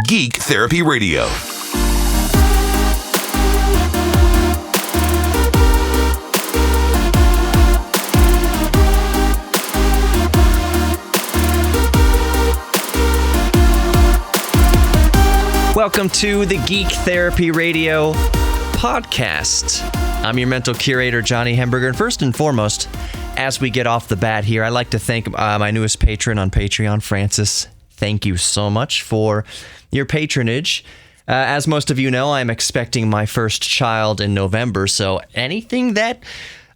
Geek Therapy Radio. Welcome to the Geek Therapy Radio podcast. I'm your mental curator, Johnny Hemberger. And first and foremost, as we get off the bat here, I'd like to thank my newest patron on Patreon, Francis. Thank you so much for your patronage. As most of you know, I'm expecting my first child in November, so anything that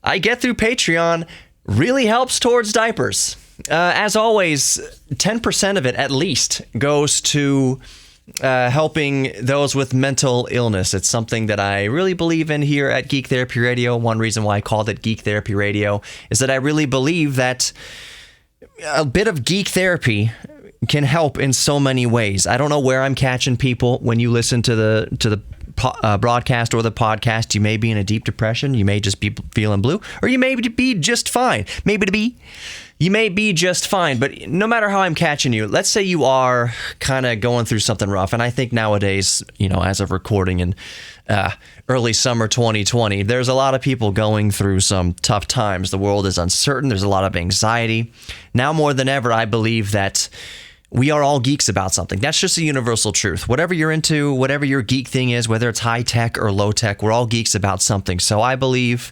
I get through Patreon really helps towards diapers. As always, 10% of it at least goes to helping those with mental illness. It's something that I really believe in here at Geek Therapy Radio. One reason why I called it Geek Therapy Radio is that I really believe that a bit of geek therapy can help in so many ways. I don't know where I'm catching people when you listen to the broadcast or the podcast. You may be in a deep depression. You may just be feeling blue, or you may be just fine. You may be just fine, but no matter how I'm catching you, let's say you are kind of going through something rough. And I think nowadays, as of recording in early summer 2020, there's a lot of people going through some tough times. The world is uncertain. There's a lot of anxiety. Now more than ever, I believe that we are all geeks about something. That's just a universal truth. Whatever you're into, whatever your geek thing is, whether it's high tech or low tech, we're all geeks about something. So I believe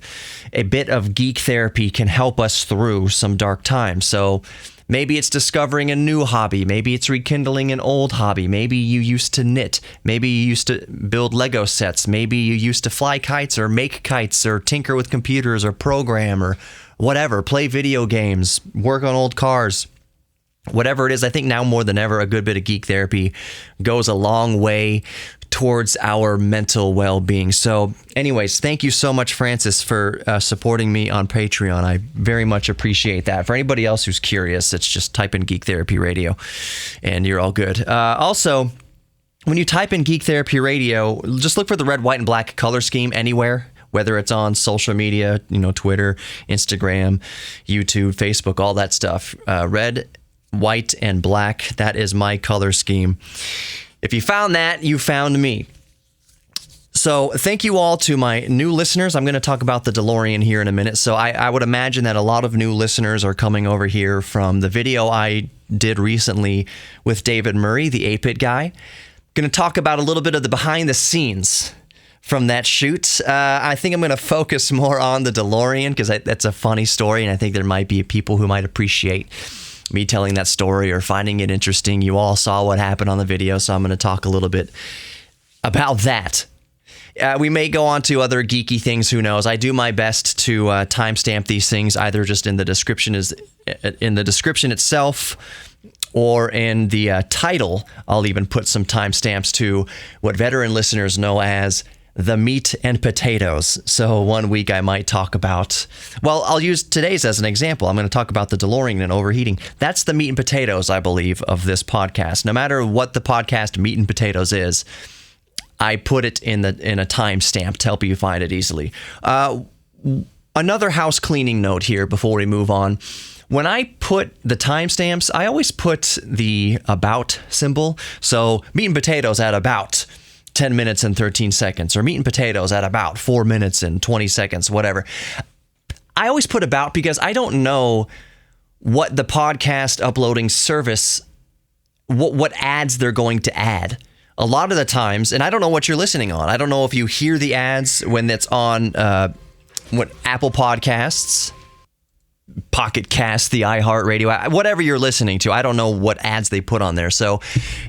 a bit of geek therapy can help us through some dark times. So maybe it's discovering a new hobby. Maybe it's rekindling an old hobby. Maybe you used to knit. Maybe you used to build Lego sets. Maybe you used to fly kites or make kites or tinker with computers or program or whatever. Play video games, work on old cars. Whatever it is, I think now more than ever, a good bit of geek therapy goes a long way towards our mental well-being. So anyways, thank you so much, Francis, for supporting me on Patreon. I very much appreciate that. For anybody else who's curious, it's just type in Geek Therapy Radio and you're all good. Also, when you type in Geek Therapy Radio, just look for the red, white, and black color scheme anywhere. Whether it's on social media, Twitter, Instagram, YouTube, Facebook, all that stuff. Red, white, and black. That is my color scheme. If you found that, you found me. So thank you all to my new listeners. I'm going to talk about the Delorean here in a minute. So I would imagine that a lot of new listeners are coming over here from the video I did recently with David Murray, the 8-Bit guy. Going to talk about a little bit of the behind the scenes from that shoot. I think I'm going to focus more on the Delorean because that's a funny story, and I think there might be people who might appreciate me telling that story or finding it interesting. You all saw what happened on the video, so I'm going to talk a little bit about that. We may go on to other geeky things, who knows. I do my best to timestamp these things, either just in the description itself or in the title. I'll even put some timestamps to what veteran listeners know as the meat and potatoes. So one week I might talk about, I'll use today's as an example. I'm going to talk about the Delorean and overheating. That's the meat and potatoes, I believe, of this podcast. No matter what the podcast meat and potatoes is, I put it in a timestamp to help you find it easily. Another house cleaning note here before we move on. When I put the timestamps, I always put the about symbol. So meat and potatoes at about 10 minutes and 13 seconds, or meat and potatoes at about 4 minutes and 20 seconds, whatever. I always put about because I don't know what the podcast uploading service, what ads they're going to add. A lot of the times, and I don't know what you're listening on. I don't know if you hear the ads when it's on Apple Podcasts, Pocket Cast, the iHeartRadio, whatever you're listening to. I don't know what ads they put on there. So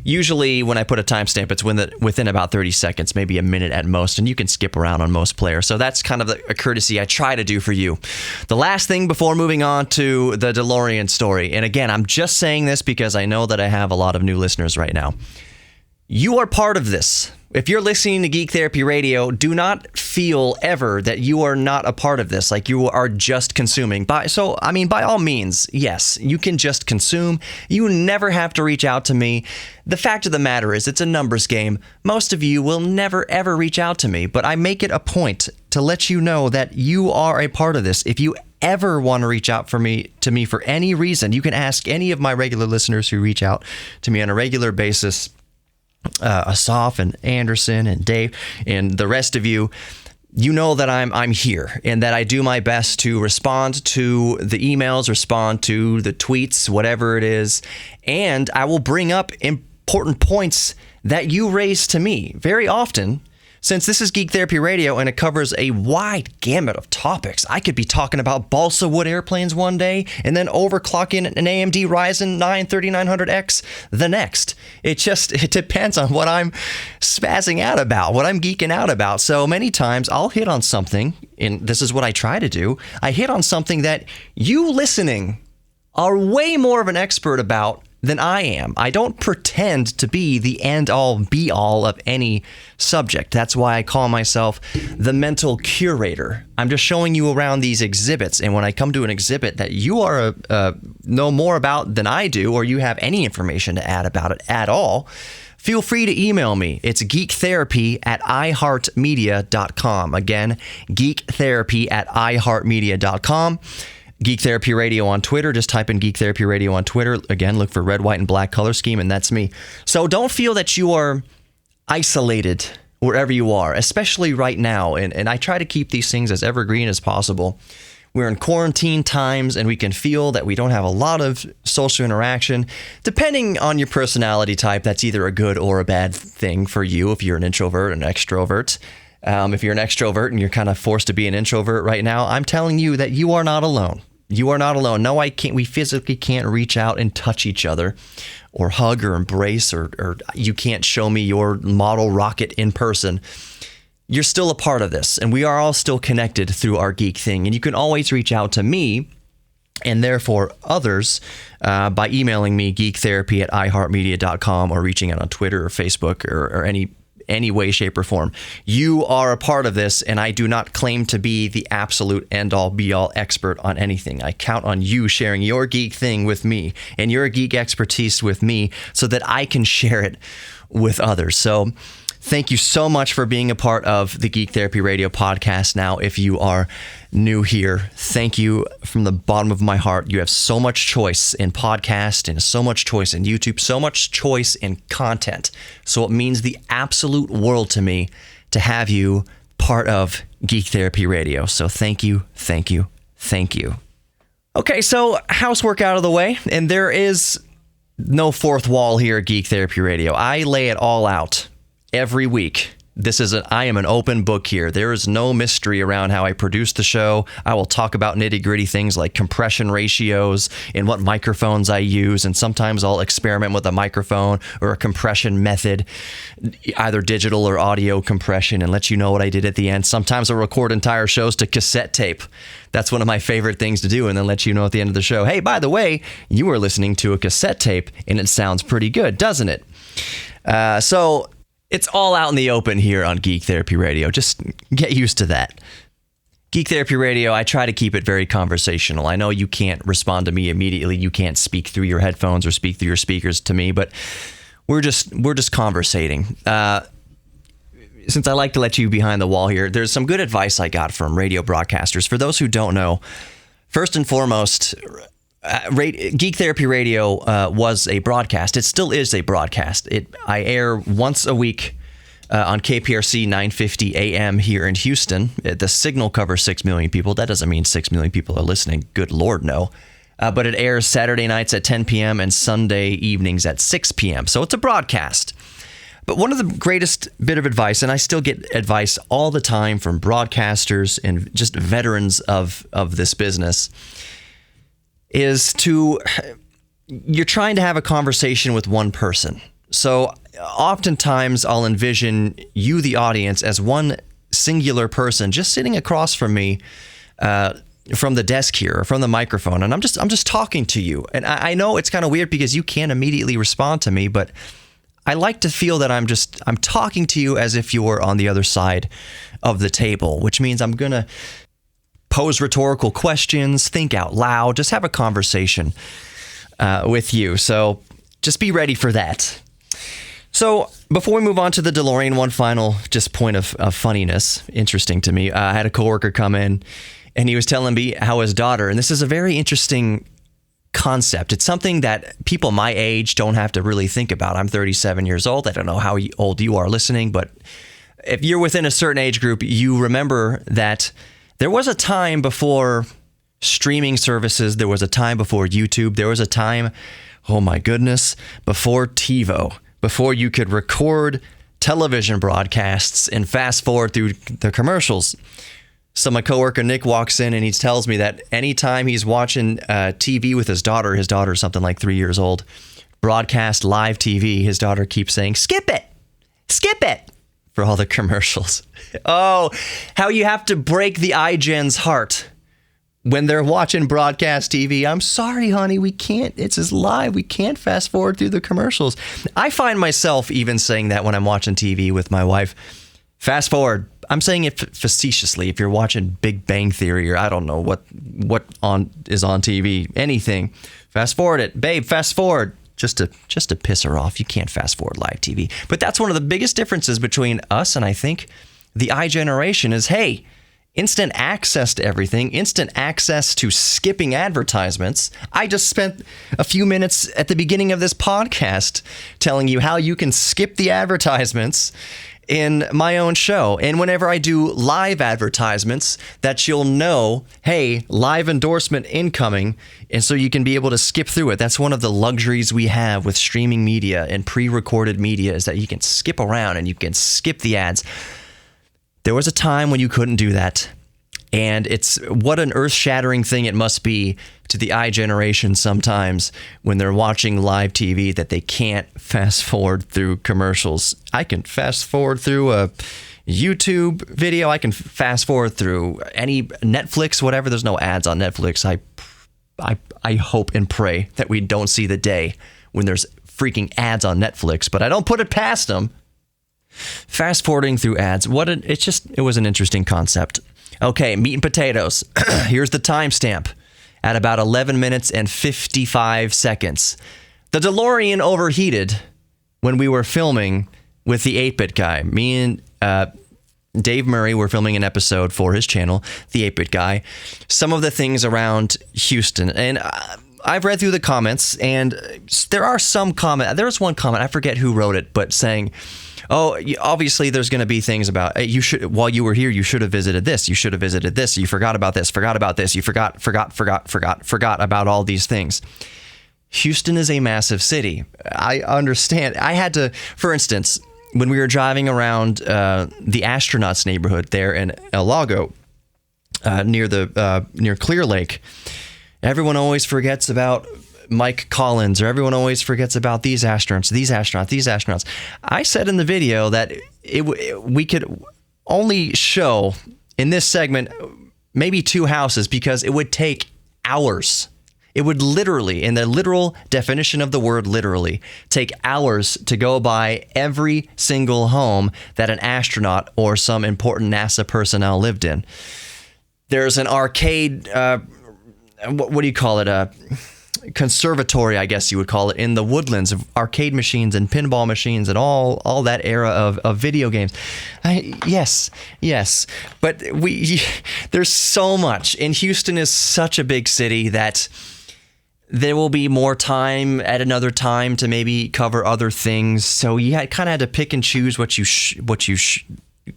usually when I put a timestamp, it's within about 30 seconds, maybe a minute at most, and you can skip around on most players. So that's kind of a courtesy I try to do for you. The last thing before moving on to the Delorean story, and again, I'm just saying this because I know that I have a lot of new listeners right now. You are part of this. If you're listening to Geek Therapy Radio, do not feel ever that you are not a part of this, like you are just consuming. By all means, yes, you can just consume. You never have to reach out to me. The fact of the matter is, it's a numbers game. Most of you will never, ever reach out to me, but I make it a point to let you know that you are a part of this. If you ever want to reach out to me for any reason, you can ask any of my regular listeners who reach out to me on a regular basis. Asaf and Anderson and Dave and the rest of you, you know that I'm here and that I do my best to respond to the emails, respond to the tweets, whatever it is, and I will bring up important points that you raise to me very often. Since this is Geek Therapy Radio and it covers a wide gamut of topics, I could be talking about balsa wood airplanes one day and then overclocking an AMD Ryzen 9 3900X the next. It depends on what I'm spazzing out about, what I'm geeking out about. So many times I'll hit on something, and this is what I try to do. I hit on something that you listening are way more of an expert about than I am. I don't pretend to be the end-all, be-all of any subject. That's why I call myself the mental curator. I'm just showing you around these exhibits, and when I come to an exhibit that you are know more about than I do, or you have any information to add about it at all, feel free to email me. It's geektherapy@iheartmedia.com. Again, geektherapy@iheartmedia.com. Geek Therapy Radio on Twitter. Just type in Geek Therapy Radio on Twitter. Again, look for red, white, and black color scheme, and that's me. So don't feel that you are isolated wherever you are, especially right now. And I try to keep these things as evergreen as possible. We're in quarantine times, and we can feel that we don't have a lot of social interaction. Depending on your personality type, that's either a good or a bad thing for you if you're an introvert and an extrovert. If you're an extrovert and you're kind of forced to be an introvert right now, I'm telling you that you are not alone. You are not alone. No, I can't. We physically can't reach out and touch each other or hug or embrace, or you can't show me your model rocket in person. You're still a part of this, and we are all still connected through our geek thing. And you can always reach out to me and therefore others by emailing me geektherapy@iheartmedia.com or reaching out on Twitter or Facebook or any way, shape, or form. You are a part of this, and I do not claim to be the absolute end-all, be-all expert on anything. I count on you sharing your geek thing with me and your geek expertise with me so that I can share it with others. So thank you so much for being a part of the Geek Therapy Radio podcast. Now, if you are new here, thank you from the bottom of my heart. You have so much choice in podcast and so much choice in YouTube, so much choice in content. So it means the absolute world to me to have you part of Geek Therapy Radio. So thank you, thank you, thank you. Okay, so housework out of the way, and there is no fourth wall here at Geek Therapy Radio. I lay it all out every week. I am an open book here. There is no mystery around how I produce the show. I will talk about nitty-gritty things like compression ratios and what microphones I use, and sometimes I'll experiment with a microphone or a compression method, either digital or audio compression, and let you know what I did at the end. Sometimes I'll record entire shows to cassette tape. That's one of my favorite things to do, and then let you know at the end of the show, hey, by the way, you were listening to a cassette tape, and it sounds pretty good, doesn't it? So it's all out in the open here on Geek Therapy Radio. Just get used to that. Geek Therapy Radio, I try to keep it very conversational. I know you can't respond to me immediately. You can't speak through your headphones or speak through your speakers to me, but we're just conversating. Since I like to let you behind the wall here, there's some good advice I got from radio broadcasters. For those who don't know, first and foremost, Geek Therapy Radio was a broadcast. It still is a broadcast. I air once a week on KPRC 950 AM here in Houston. The signal covers 6 million people. That doesn't mean 6 million people are listening. Good Lord, no. But it airs Saturday nights at 10 p.m. and Sunday evenings at 6 p.m. So it's a broadcast. But one of the greatest bit of advice, and I still get advice all the time from broadcasters and just veterans of this business, is you're trying to have a conversation with one person. So oftentimes I'll envision you, the audience, as one singular person just sitting across from me from the desk here, or from the microphone, and I'm just talking to you. And I know it's kind of weird because you can't immediately respond to me, but I like to feel that I'm talking to you as if you're on the other side of the table, which means I'm going to pose rhetorical questions, think out loud, just have a conversation with you. So just be ready for that. So before we move on to the Delorean, one final just point of funniness, interesting to me. I had a coworker come in and he was telling me how his daughter, and this is a very interesting concept. It's something that people my age don't have to really think about. I'm 37 years old. I don't know how old you are listening, but if you're within a certain age group, you remember that there was a time before streaming services. There was a time before YouTube. There was a time, oh my goodness, before TiVo, before you could record television broadcasts and fast forward through the commercials. So my coworker Nick walks in and he tells me that anytime he's watching TV with his daughter's something like 3 years old, broadcast live TV, his daughter keeps saying, skip it, for all the commercials. Oh, how you have to break the iGen's heart when they're watching broadcast TV. I'm sorry, honey, we can't. It's just live. We can't fast forward through the commercials. I find myself even saying that when I'm watching TV with my wife. Fast forward. I'm saying it facetiously. If you're watching Big Bang Theory or I don't know what is on TV, anything, fast forward it. Babe, fast forward. Just to piss her off. You can't fast forward live TV. But that's one of the biggest differences between us and I think the iGeneration is, hey, instant access to everything, instant access to skipping advertisements. I just spent a few minutes at the beginning of this podcast telling you how you can skip the advertisements in my own show. And whenever I do live advertisements, that you'll know, hey, live endorsement incoming. And so you can be able to skip through it. That's one of the luxuries we have with streaming media and pre-recorded media is that you can skip around and you can skip the ads. There was a time when you couldn't do that. And it's what an earth-shattering thing it must be to the iGeneration sometimes when they're watching live TV that they can't fast forward through commercials. I can fast forward through a YouTube video. I can fast forward through any Netflix, whatever. There's no ads on Netflix. I hope and pray that we don't see the day when there's freaking ads on Netflix, but I don't put it past them. Fast forwarding through ads. It was an interesting concept. Okay, meat and potatoes. Here's the timestamp at about 11 minutes and 55 seconds. The DeLorean overheated when we were filming with the 8-Bit Guy. Me and Dave Murray were filming an episode for his channel, the 8-Bit Guy. Some of the things around Houston. And I've read through the comments, and there are some comments. There was one comment, I forget who wrote it, but saying, oh, obviously there's going to be things about while you were here, you should have visited this. You should have visited this. You forgot about this, forgot about this. You forgot about all these things. Houston is a massive city. I understand. I had to, for instance, when we were driving around the astronauts neighborhood there in El Lago, near Clear Lake, everyone always forgets about Mike Collins, or everyone always forgets about these astronauts. I said in the video that we could only show in this segment maybe 2 houses because it would take hours. It would literally, in the literal definition of the word literally, take hours to go by every single home that an astronaut or some important NASA personnel lived in. There's an arcade, what do you call it? Conservatory, I guess you would call it, in the woodlands of arcade machines and pinball machines and all that era of video games. Yes. But there's so much. And Houston is such a big city that there will be more time at another time to maybe cover other things. So you kind of had to pick and choose what you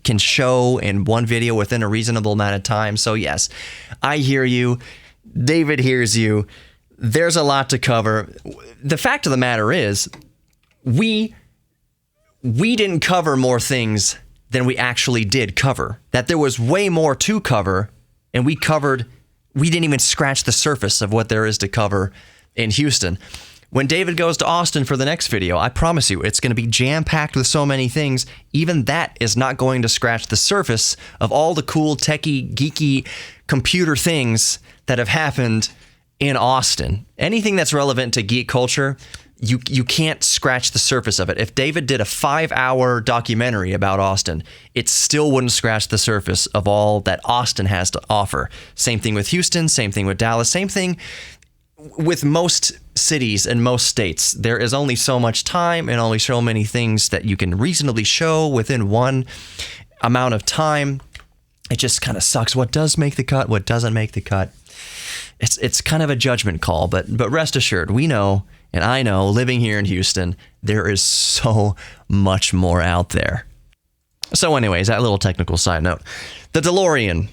can show in one video within a reasonable amount of time. So yes, I hear you. David hears you. There's a lot to cover. The fact of the matter is, we didn't cover more things than we actually did cover. That there was way more to cover, and we didn't even scratch the surface of what there is to cover in Houston. When David goes to Austin for the next video, I promise you, it's going to be jam-packed with so many things. Even that is not going to scratch the surface of all the cool, techie, geeky computer things that have happened in Austin. Anything that's relevant to geek culture, you can't scratch the surface of it. If David did a 5-hour documentary about Austin, it still wouldn't scratch the surface of all that Austin has to offer. Same thing with Houston, same thing with Dallas, same thing with most cities and most states. There is only so much time and only so many things that you can reasonably show within one amount of time. It just kind of sucks. What does make the cut? What doesn't make the cut? it's kind of a judgment call, but rest assured, we know, and I know, living here in Houston, there is so much more out there. So anyways, that little technical side note. The DeLorean.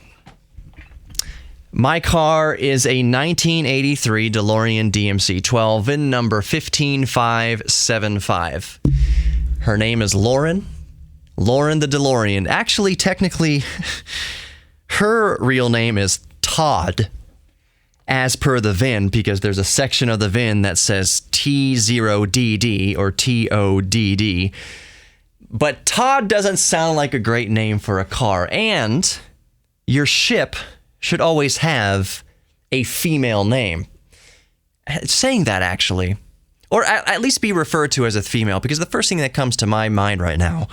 My car is a 1983 DeLorean DMC-12 VIN number 15575. Her name is Lauren. Lauren the DeLorean. Actually, technically, her real name is Todd, as per the VIN, because there's a section of the VIN that says T0DD or TODD. But Todd doesn't sound like a great name for a car, and your ship should always have a female name. Saying that, actually, or at least be referred to as a female, because the first thing that comes to my mind right now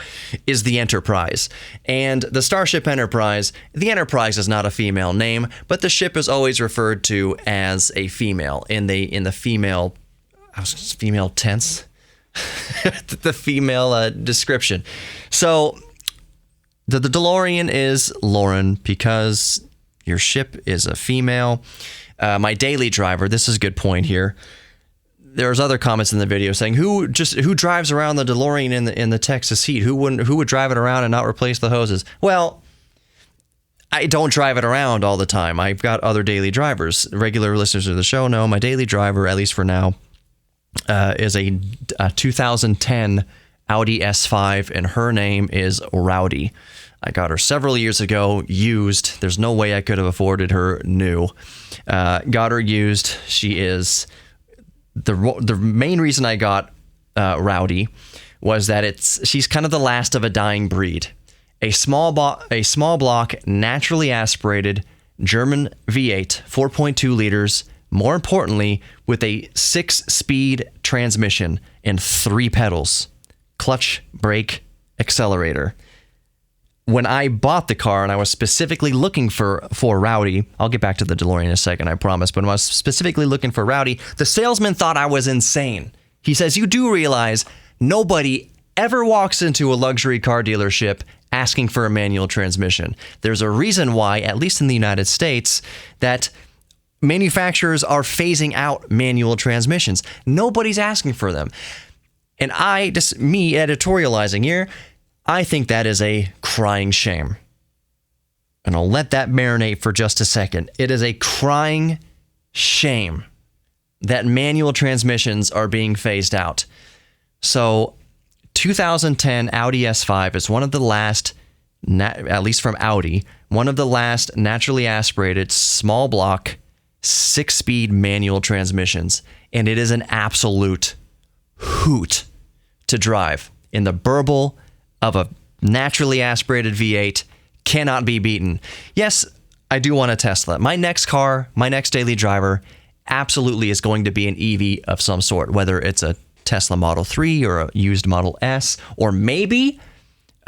is the Enterprise. And the Starship Enterprise, the Enterprise is not a female name, but the ship is always referred to as a female in the female tense, the female description. So the DeLorean is Lauren because your ship is a female. My daily driver, this is a good point here. There's other comments in the video saying who drives around the DeLorean in the Texas heat? Who would drive it around and not replace the hoses? Well, I don't drive it around all the time. I've got other daily drivers. Regular listeners of the show know my daily driver, at least for now, is a 2010 Audi S5, and her name is Rowdy. I got her several years ago, used. There's no way I could have afforded her new. Got her used. She is... The main reason I got Rowdy was that she's kind of the last of a dying breed. A small block, naturally aspirated German V8, 4.2 liters, more importantly, with a 6-speed transmission and 3 pedals, clutch, brake, accelerator. When I bought the car and I was specifically looking for Rowdy, I'll get back to the DeLorean in a second, I promise, but when I was specifically looking for Rowdy, the salesman thought I was insane. He says, you do realize nobody ever walks into a luxury car dealership asking for a manual transmission. There's a reason why, at least in the United States, that manufacturers are phasing out manual transmissions. Nobody's asking for them. And me editorializing here, I think that is a crying shame. And I'll let that marinate for just a second. It is a crying shame that manual transmissions are being phased out. So 2010 Audi S5 is one of the last, at least from Audi, one of the last naturally aspirated, small block, 6-speed manual transmissions. And it is an absolute hoot to drive. In the burble of a naturally aspirated V8, cannot be beaten. Yes, I do want a Tesla. My next car, my next daily driver, absolutely is going to be an EV of some sort, whether it's a Tesla Model 3 or a used Model S, or maybe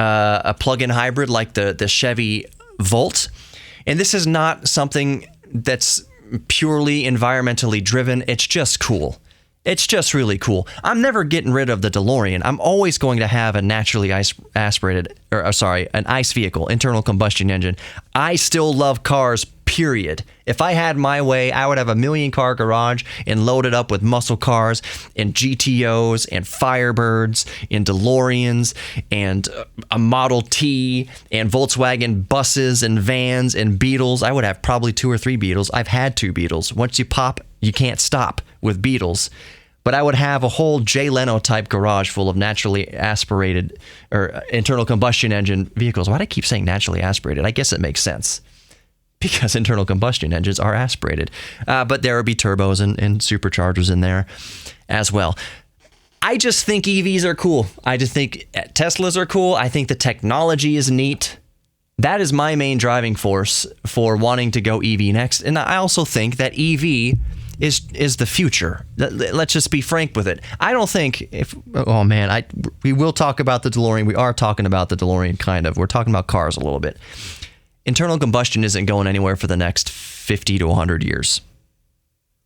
a plug-in hybrid like the Chevy Volt. And this is not something that's purely environmentally driven. It's just cool. It's just really cool. I'm never getting rid of the DeLorean. I'm always going to have a naturally aspirated, an ICE vehicle, internal combustion engine. I still love cars, period. If I had my way, I would have a 1,000,000-car garage and load it up with muscle cars and GTOs and Firebirds and DeLoreans and a Model T and Volkswagen buses and vans and Beetles. I would have probably 2 or 3 Beetles. I've had 2 Beetles. Once you pop, you can't stop with Beetles. But I would have a whole Jay Leno type garage full of naturally aspirated or internal combustion engine vehicles. Why do I keep saying naturally aspirated? I guess it makes sense because internal combustion engines are aspirated. But there would be turbos and superchargers in there as well. I just think EVs are cool. I just think Teslas are cool. I think the technology is neat. That is my main driving force for wanting to go EV next. And I also think that EV is the future. Let's just be frank with it. I don't think we will talk about the DeLorean. We are talking about the DeLorean, kind of. We're talking about cars a little bit. Internal combustion isn't going anywhere for the next 50 to 100 years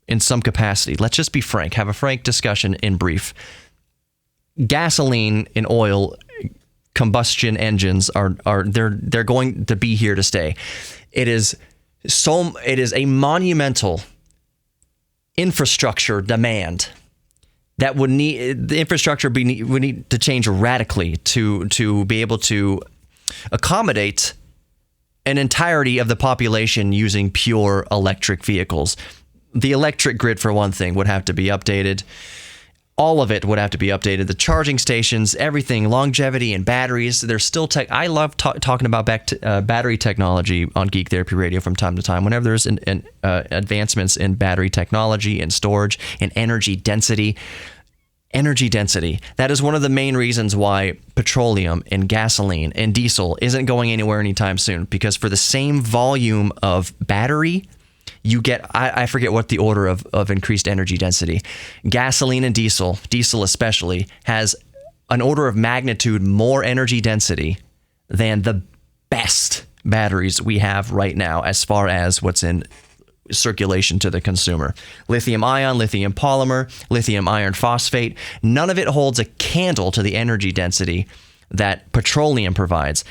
in some capacity. Let's just be frank. Have a frank discussion in brief. Gasoline and oil combustion engines they're going to be here to stay. It is a monumental infrastructure demand that would need the infrastructure would need to change radically to be able to accommodate an entirety of the population using pure electric vehicles. The electric grid, for one thing, would have to be updated. All of it would have to be updated. The charging stations, everything, longevity and batteries. There's still tech. I love talking about battery technology on Geek Therapy Radio from time to time. Whenever there's advancements in battery technology and storage and energy density. Energy density. That is one of the main reasons why petroleum and gasoline and diesel isn't going anywhere anytime soon. Because for the same volume of battery, you get, I forget what the order of increased energy density. Gasoline and diesel especially, has an order of magnitude more energy density than the best batteries we have right now as far as what's in circulation to the consumer. Lithium ion, lithium polymer, lithium iron phosphate, none of it holds a candle to the energy density that petroleum provides.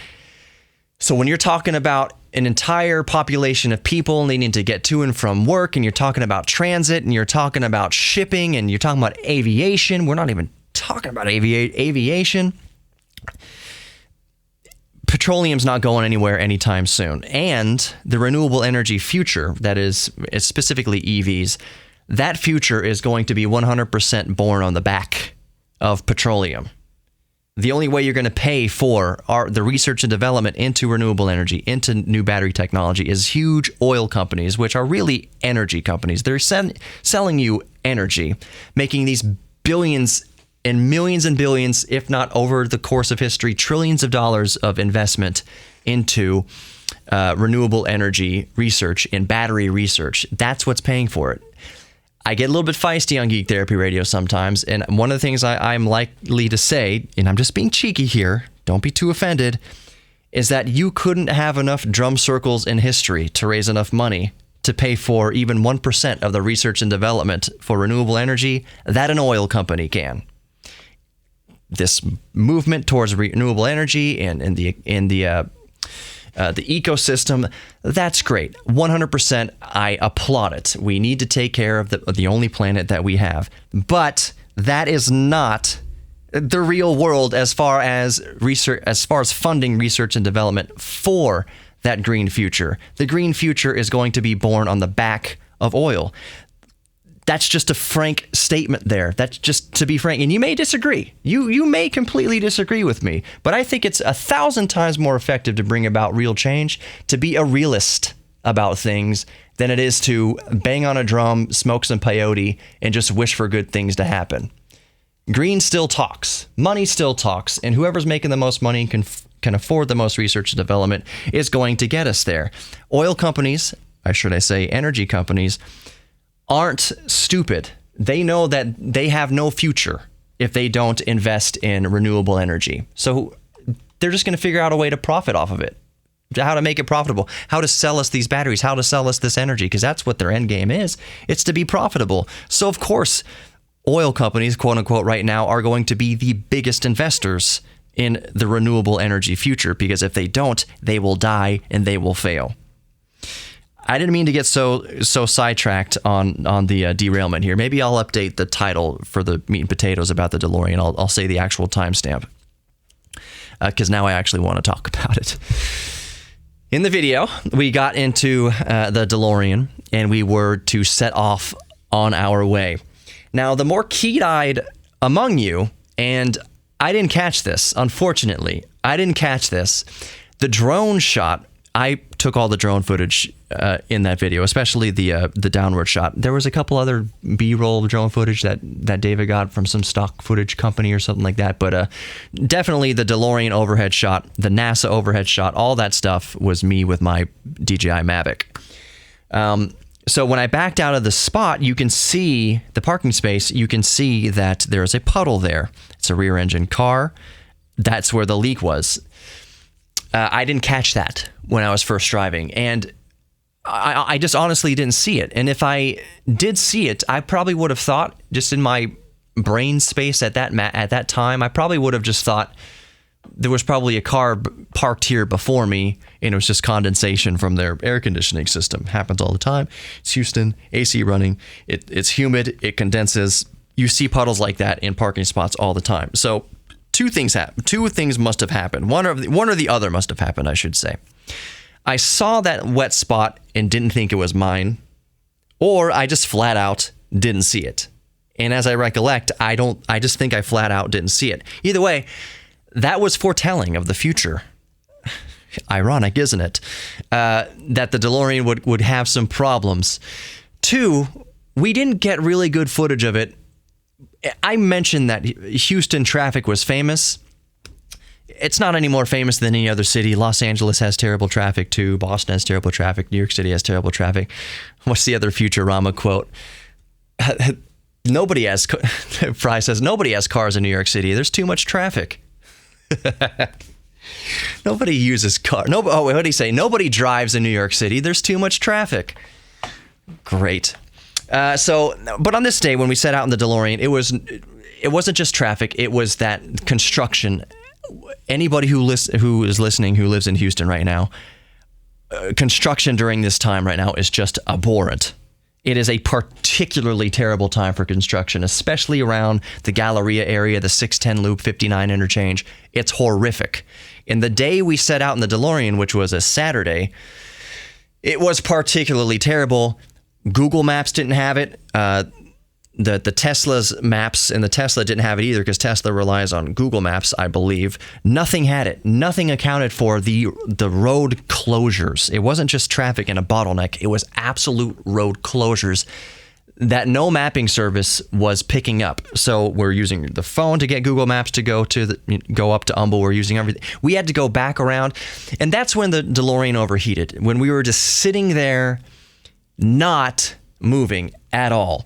So when you're talking about an entire population of people needing to get to and from work, and you're talking about transit, and you're talking about shipping, and you're talking about aviation, we're not even talking about aviation. Petroleum's not going anywhere anytime soon. And the renewable energy future, that is specifically EVs, that future is going to be 100% born on the back of petroleum. The only way you're going to pay for the research and development into renewable energy, into new battery technology, is huge oil companies, which are really energy companies. They're selling you energy, making these billions and millions and billions, if not over the course of history, trillions of dollars of investment into renewable energy research and battery research. That's what's paying for it. I get a little bit feisty on Geek Therapy Radio sometimes, and one of the things I'm likely to say, and I'm just being cheeky here, don't be too offended, is that you couldn't have enough drum circles in history to raise enough money to pay for even 1% of the research and development for renewable energy that an oil company can. This movement towards renewable energy and the ecosystem, that's great. 100%, I applaud it. We need to take care of the only planet that we have. But that is not the real world as far as research, as far as funding research and development for that green future. The green future is going to be born on the back of oil. That's just a frank statement there. That's just to be frank. And you may disagree. You may completely disagree with me. But I think it's 1,000 times more effective to bring about real change, to be a realist about things, than it is to bang on a drum, smoke some peyote, and just wish for good things to happen. Green still talks. Money still talks. And whoever's making the most money and can afford the most research and development is going to get us there. Oil companies, or should I say energy companies, aren't stupid. They know that they have no future if they don't invest in renewable energy. So they're just going to figure out a way to profit off of it, how to make it profitable, how to sell us these batteries, how to sell us this energy, because that's what their end game is. It's to be profitable. So of course, oil companies, quote unquote, right now are going to be the biggest investors in the renewable energy future, because if they don't, they will die and they will fail. I didn't mean to get so sidetracked on the derailment here. Maybe I'll update the title for the meat and potatoes about the DeLorean. I'll say the actual timestamp because now I actually want to talk about it. In the video, we got into the DeLorean and we were to set off on our way. Now, the more keen-eyed among you, and I didn't catch this, unfortunately. I didn't catch this. The drone shot, I took all the drone footage in that video, especially the downward shot. There was a couple other B-roll drone footage that David got from some stock footage company or something like that. But definitely the DeLorean overhead shot, the NASA overhead shot, all that stuff was me with my DJI Mavic. So when I backed out of the spot, you can see the parking space. You can see that there's a puddle there. It's a rear engine car. That's where the leak was. I didn't catch that when I was first driving, and I just honestly didn't see it. And if I did see it, I probably would have thought, just in my brain space at that time, I probably would have just thought there was probably a car parked here before me, and it was just condensation from their air conditioning system. Happens all the time. It's Houston, AC running. It's humid. It condenses. You see puddles like that in parking spots all the time. So two things must have happened. One or the other must have happened, I should say. I saw that wet spot and didn't think it was mine, or I just flat out didn't see it. And as I recollect, I just think I flat out didn't see it. Either way, that was foretelling of the future. Ironic, isn't it? That the DeLorean would have some problems. Two, we didn't get really good footage of it. I mentioned that Houston traffic was famous. It's not any more famous than any other city. Los Angeles has terrible traffic too. Boston has terrible traffic. New York City has terrible traffic. What's the other Futurama quote? Fry says, nobody has cars in New York City. There's too much traffic. Nobody uses cars. What did he say? Nobody drives in New York City. There's too much traffic. Great. But on this day when we set out in the DeLorean, it wasn't just traffic. It was that construction. Anybody who is listening who lives in Houston right now, construction during this time right now is just abhorrent. It is a particularly terrible time for construction, especially around the Galleria area, the 610 Loop 59 interchange. It's horrific. And the day we set out in the DeLorean, which was a Saturday, it was particularly terrible. Google Maps didn't have it. The Tesla's maps and the Tesla didn't have it either because Tesla relies on Google Maps, I believe. Nothing had it. Nothing accounted for the road closures. It wasn't just traffic and a bottleneck. It was absolute road closures that no mapping service was picking up. So we're using the phone to get Google Maps to go up to Humble. We're using everything. We had to go back around. And that's when the DeLorean overheated. When we were just sitting there, not moving at all.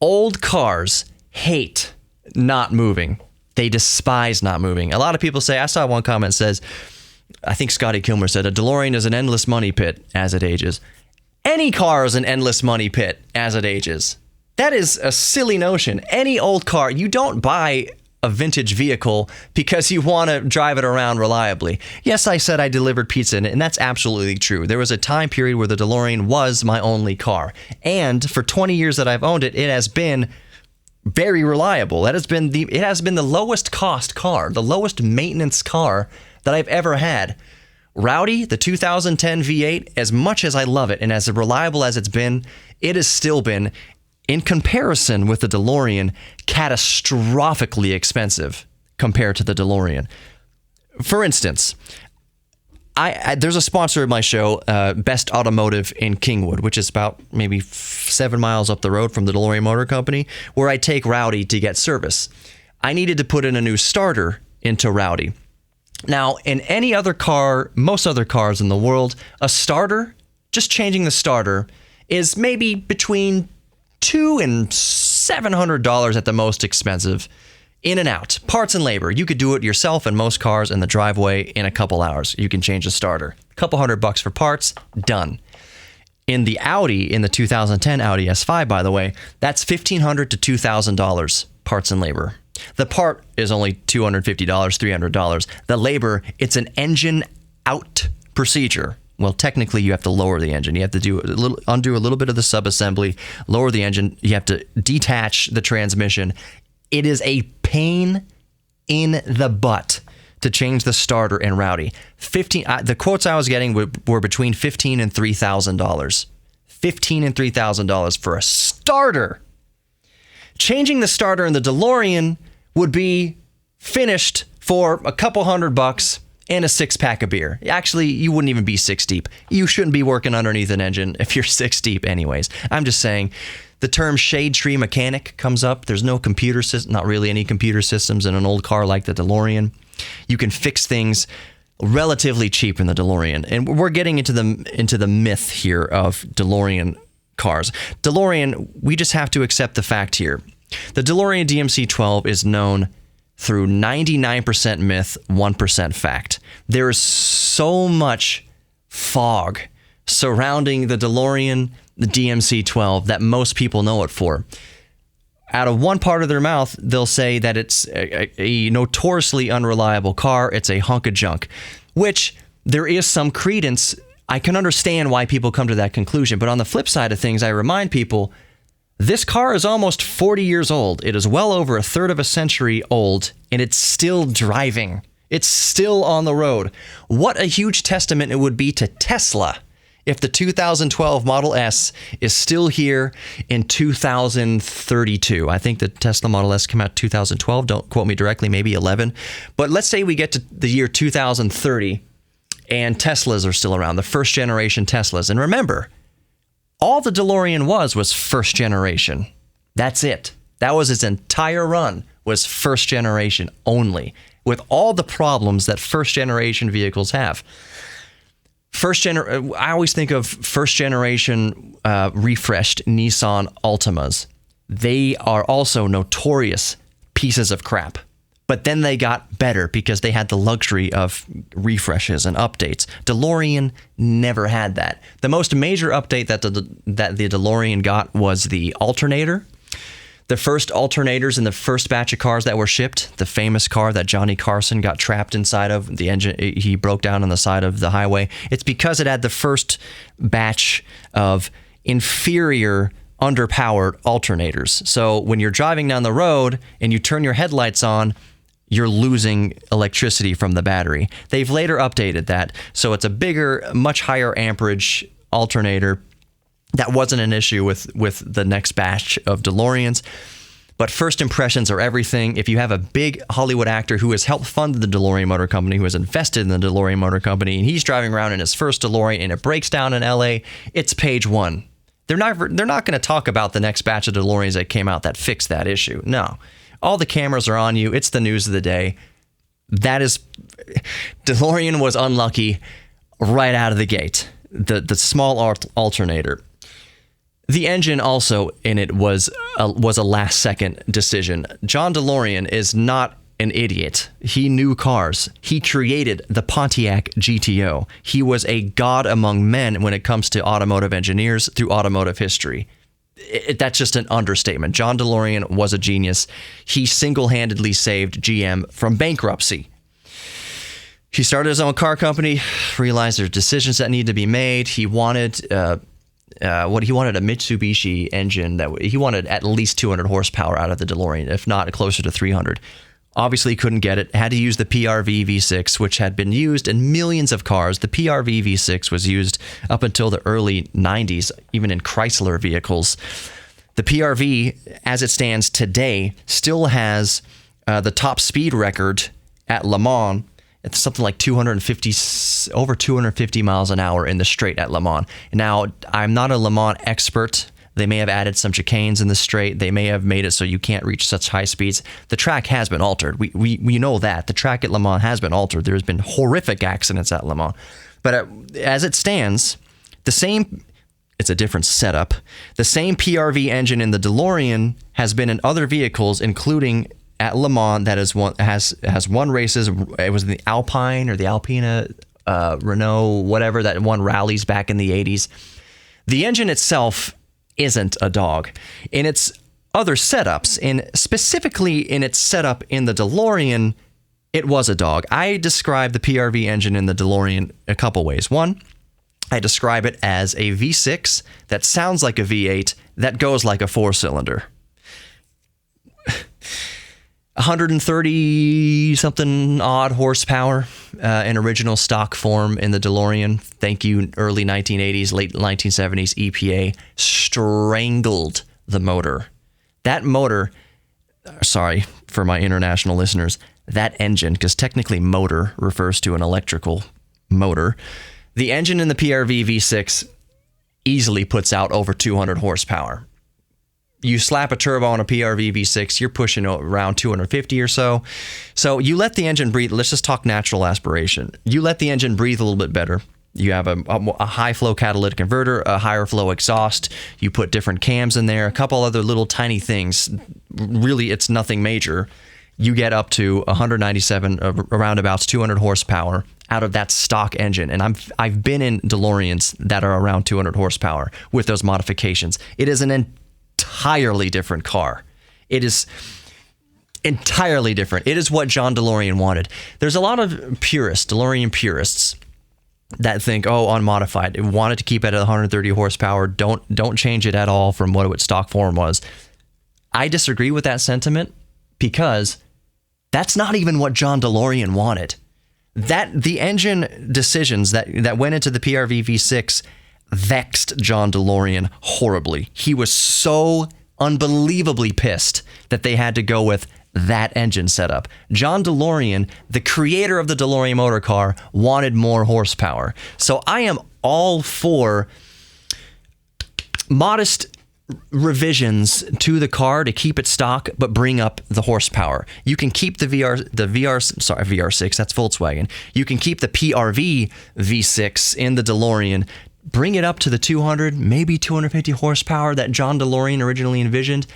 Old cars hate not moving. They despise not moving. A lot of people say, I saw one comment that says, I think Scotty Kilmer said, a DeLorean is an endless money pit as it ages. Any car is an endless money pit as it ages. That is a silly notion. Any old car, you don't buy a vintage vehicle because you want to drive it around reliably. Yes, I said I delivered pizza in it, and that's absolutely true. There was a time period where the DeLorean was my only car. And for 20 years that I've owned it, it has been very reliable. It has been the lowest cost car, the lowest maintenance car that I've ever had. Rowdy, the 2010 V8, as much as I love it and as reliable as it's been, it has still been, in comparison with the DeLorean, catastrophically expensive compared to the DeLorean. For instance, there's a sponsor of my show, Best Automotive in Kingwood, which is about maybe 7 miles up the road from the DeLorean Motor Company, where I take Rowdy to get service. I needed to put in a new starter into Rowdy. Now, in any other car, most other cars in the world, a starter, just changing the starter, is maybe between $200 and $700 at the most expensive, in and out. Parts and labor. You could do it yourself in most cars in the driveway in a couple hours. You can change the starter. A couple $100 for parts, done. In the Audi, in the 2010 Audi S5, by the way, that's $1,500 to $2,000 parts and labor. The part is only $250, $300. The labor, it's an engine out procedure. Well, technically, you have to lower the engine. You have to undo a little bit of the subassembly, lower the engine. You have to detach the transmission. It is a pain in the butt to change the starter in Rowdy. The quotes I was getting were between $1,500 and $3,000. $1,500 and $3,000 for a starter. Changing the starter in the DeLorean would be finished for a couple $100 and a 6-pack of beer. Actually, you wouldn't even be 6 deep. You shouldn't be working underneath an engine if you're 6 deep anyways. I'm just saying, the term shade tree mechanic comes up. There's no computer system, not really any computer systems in an old car like the DeLorean. You can fix things relatively cheap in the DeLorean. And we're getting into the myth here of DeLorean cars. DeLorean, we just have to accept the fact here. The Delorean DMC-12 is known through 99% myth, 1% fact. There is so much fog surrounding the DeLorean, the DMC-12, that most people know it for. out of one part of their mouth, they'll say that it's a notoriously unreliable car. It's a hunk of junk, which there is some credence. I can understand why people come to that conclusion. But on the flip side of things, I remind people, this car is almost 40 years old. It is well over a third of a century old, and it's still driving. It's still on the road. What a huge testament it would be to Tesla if the 2012 Model S is still here in 2032. I think the Tesla Model S came out 2012. Don't quote me directly, maybe 11. But let's say we get to the year 2030 and Teslas are still around, the first generation Teslas. And remember, all the DeLorean was first generation. That's it. That was its entire run, was first generation only, with all the problems that first generation vehicles have. I always think of first generation refreshed Nissan Altimas. They are also notorious pieces of crap. But then they got better because they had the luxury of refreshes and updates. DeLorean never had that. The most major update that the DeLorean got was the alternator. The first alternators in the first batch of cars that were shipped, the famous car that Johnny Carson got trapped inside of, the engine, he broke down on the side of the highway. It's because it had the first batch of inferior, underpowered alternators. So when you're driving down the road and you turn your headlights on, you're losing electricity from the battery. They've later updated that, so it's a bigger, much higher amperage alternator. That wasn't an issue with the next batch of DeLoreans. But first impressions are everything. If you have a big Hollywood actor who has helped fund the DeLorean Motor Company, who has invested in the DeLorean Motor Company, and he's driving around in his first DeLorean and it breaks down in LA, it's page one. They're not going to talk about the next batch of DeLoreans that came out that fixed that issue. No. All the cameras are on you. It's the news of the day. DeLorean was unlucky right out of the gate. The small alternator. The engine also in it was a last second decision. John DeLorean is not an idiot. He knew cars. He created the Pontiac GTO. He was a god among men when it comes to automotive engineers through automotive history. That's just an understatement. John DeLorean was a genius. He single-handedly saved GM from bankruptcy. He started his own car company, realized there's decisions that need to be made. He wanted a Mitsubishi engine he wanted at least 200 horsepower out of the DeLorean, if not closer to 300. Obviously couldn't get it. Had to use the PRV V6, which had been used in millions of cars. The PRV V6 was used up until the early 90s, even in Chrysler vehicles. The PRV, as it stands today, still has the top speed record at Le Mans. It's something like over 250 miles an hour in the straight at Le Mans. Now, I'm not a Le Mans expert. They may have added some chicanes in the straight. They may have made it so you can't reach such high speeds. The track has been altered. We know that. The track at Le Mans has been altered. There's been horrific accidents at Le Mans. But as it stands, it's a different setup. The same PRV engine in the DeLorean has been in other vehicles, including at Le Mans, that has won races. It was the Alpine or the Alpina, Renault, whatever, that won rallies back in the 80s. The engine itself isn't a dog. In its other setups, specifically in its setup in the DeLorean, it was a dog. I describe the PRV engine in the DeLorean a couple ways. One, I describe it as a V6 that sounds like a V8 that goes like a four-cylinder. 130 something odd horsepower in original stock form in the DeLorean. Thank you, early 1980s, late 1970s, EPA strangled the motor. That motor, sorry for my international listeners, that engine, because technically motor refers to an electrical motor. The engine in the PRV V6 easily puts out over 200 horsepower. You slap a turbo on a PRV V6, you're pushing around 250 or so. So you let the engine breathe. Let's just talk natural aspiration. You let the engine breathe a little bit better. You have a high flow catalytic converter, a higher flow exhaust. You put different cams in there, a couple other little tiny things. Really, it's nothing major. You get up to 197, around about 200 horsepower out of that stock engine. And I've been in DeLoreans that are around 200 horsepower with those modifications. It is an entirely different car. It is entirely different. It is what John DeLorean wanted. There's a lot of purists, DeLorean purists, that think, oh, unmodified. It wanted to keep it at 130 horsepower. Don't change it at all from what its stock form was. I disagree with that sentiment because that's not even what John DeLorean wanted. The engine decisions that went into the PRV V6 vexed John DeLorean horribly. He was so unbelievably pissed that they had to go with that engine setup. John DeLorean, the creator of the DeLorean motor car, wanted more horsepower. So I am all for modest revisions to the car to keep it stock, but bring up the horsepower. You can keep the VR6, that's Volkswagen. You can keep the PRV V6 in the DeLorean, bring it up to the 200, maybe 250 horsepower that John DeLorean originally envisioned.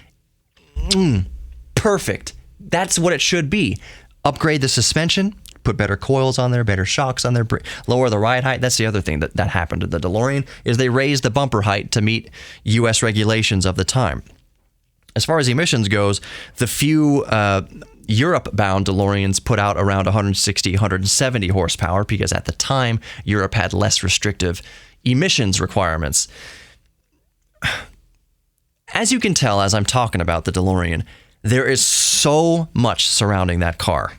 Perfect. That's what it should be. Upgrade the suspension, put better coils on there, better shocks on there, lower the ride height. That's the other thing that happened to the DeLorean, is they raised the bumper height to meet U.S. regulations of the time. As far as emissions goes, the few Europe-bound DeLoreans put out around 160, 170 horsepower because at the time, Europe had less restrictive emissions requirements. As you can tell, as I'm talking about the DeLorean, there is so much surrounding that car.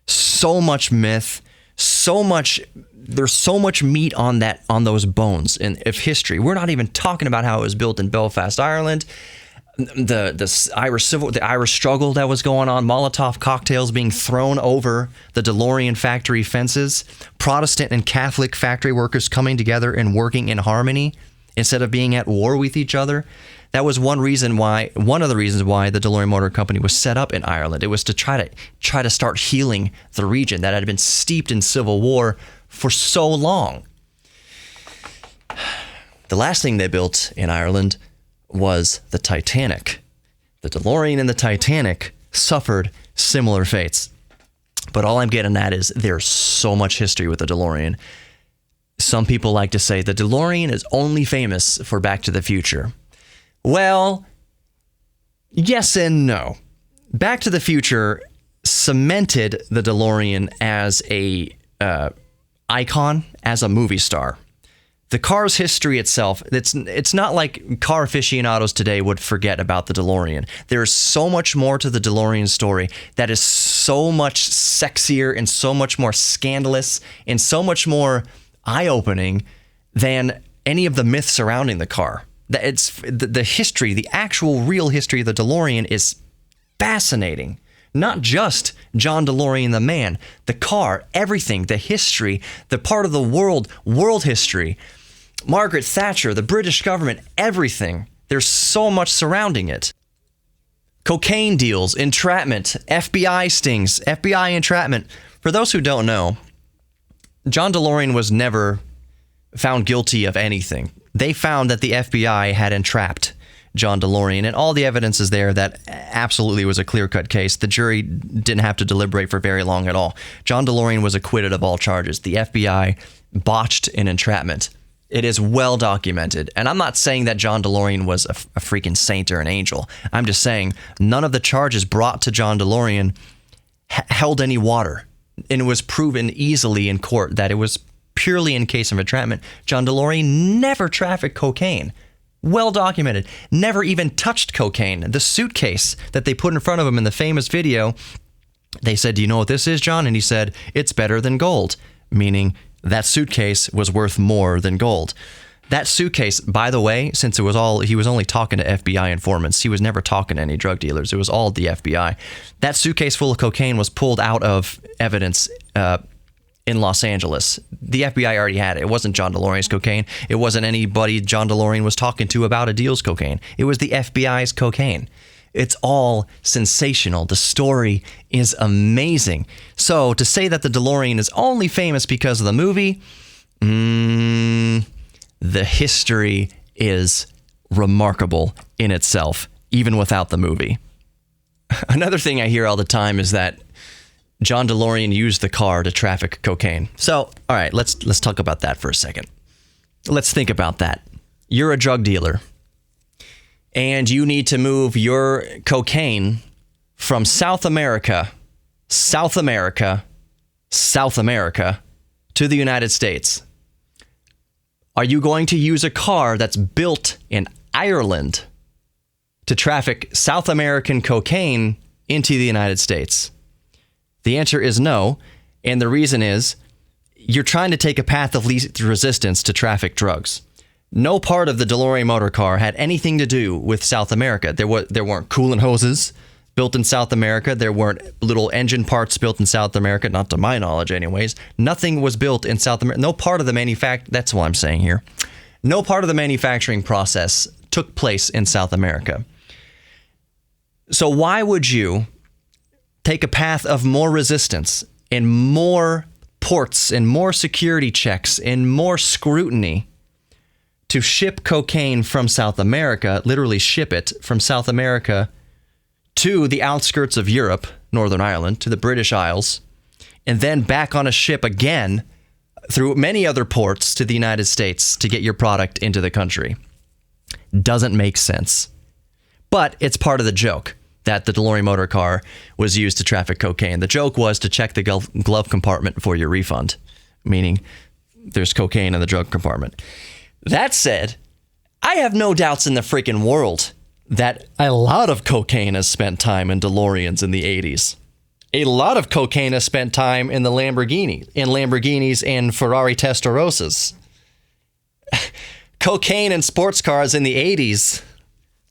So much myth, there's so much meat on those bones of history. We're not even talking about how it was built in Belfast, Ireland, the Irish struggle that was going on, Molotov cocktails being thrown over the DeLorean factory fences, Protestant and Catholic factory workers coming together and working in harmony instead of being at war with each other. That was one of the reasons why the DeLorean Motor Company was set up in Ireland. It was to try to start healing the region that had been steeped in civil war for so long. The last thing they built in Ireland was the Titanic. The DeLorean and the Titanic suffered similar fates. But all I'm getting at is there's so much history with the DeLorean. Some people like to say the DeLorean is only famous for Back to the Future. Well, yes and no. Back to the Future cemented the DeLorean as a icon, as a movie star. The car's history itself, it's not like car aficionados today would forget about the DeLorean. There's so much more to the DeLorean story that is so much sexier and so much more scandalous and so much more eye-opening than any of the myths surrounding the car. It's the history, the actual real history of the DeLorean is fascinating. Not just John DeLorean the man, the car, everything, the history, the part of the world history, Margaret Thatcher, the British government, everything. There's so much surrounding it. Cocaine deals, entrapment, FBI stings, FBI entrapment. For those who don't know, John DeLorean was never found guilty of anything. They found that the FBI had entrapped John DeLorean, and all the evidence is there that absolutely was a clear-cut case. The jury didn't have to deliberate for very long at all. John DeLorean was acquitted of all charges. The FBI botched an entrapment. It is well documented. And I'm not saying that John DeLorean was a freaking saint or an angel. I'm just saying none of the charges brought to John DeLorean held any water. And it was proven easily in court that it was purely in case of entrapment. John DeLorean never trafficked cocaine. Well documented. Never even touched cocaine. The suitcase that they put in front of him in the famous video, they said, "Do you know what this is, John?" And he said, "It's better than gold," meaning that suitcase was worth more than gold. That suitcase, by the way, since he was only talking to FBI informants. He was never talking to any drug dealers. It was all the FBI. That suitcase full of cocaine was pulled out of evidence in Los Angeles. The FBI already had it. It wasn't John DeLorean's cocaine. It wasn't anybody John DeLorean was talking to about a deal's cocaine. It was the FBI's cocaine. It's all sensational. The story is amazing. So to say that the DeLorean is only famous because of the movie, the history is remarkable in itself, even without the movie. Another thing I hear all the time is that John DeLorean used the car to traffic cocaine. So, all right, let's talk about that for a second. Let's think about that. You're a drug dealer, and you need to move your cocaine from South America to the United States, are you going to use a car that's built in Ireland to traffic South American cocaine into the United States? The answer is no, and the reason is you're trying to take a path of least resistance to traffic drugs. No part of the DeLorean motor car had anything to do with South America. There weren't coolant hoses built in South America. There weren't little engine parts built in South America, not to my knowledge anyways. Nothing was built in South America. No part of the that's what I'm saying here. No part of the manufacturing process took place in South America. So why would you take a path of more resistance and more ports and more security checks and more scrutiny to ship cocaine from South America, literally ship it from South America to the outskirts of Europe, Northern Ireland, to the British Isles, and then back on a ship again through many other ports to the United States to get your product into the country? Doesn't make sense. But it's part of the joke that the DeLorean motor car was used to traffic cocaine. The joke was to check the glove compartment for your refund, meaning there's cocaine in the glove compartment. That said, I have no doubts in the freaking world that a lot of cocaine has spent time in DeLoreans in the 80s. A lot of cocaine has spent time in Lamborghinis and Ferrari Testarossas. Cocaine in sports cars in the 80s,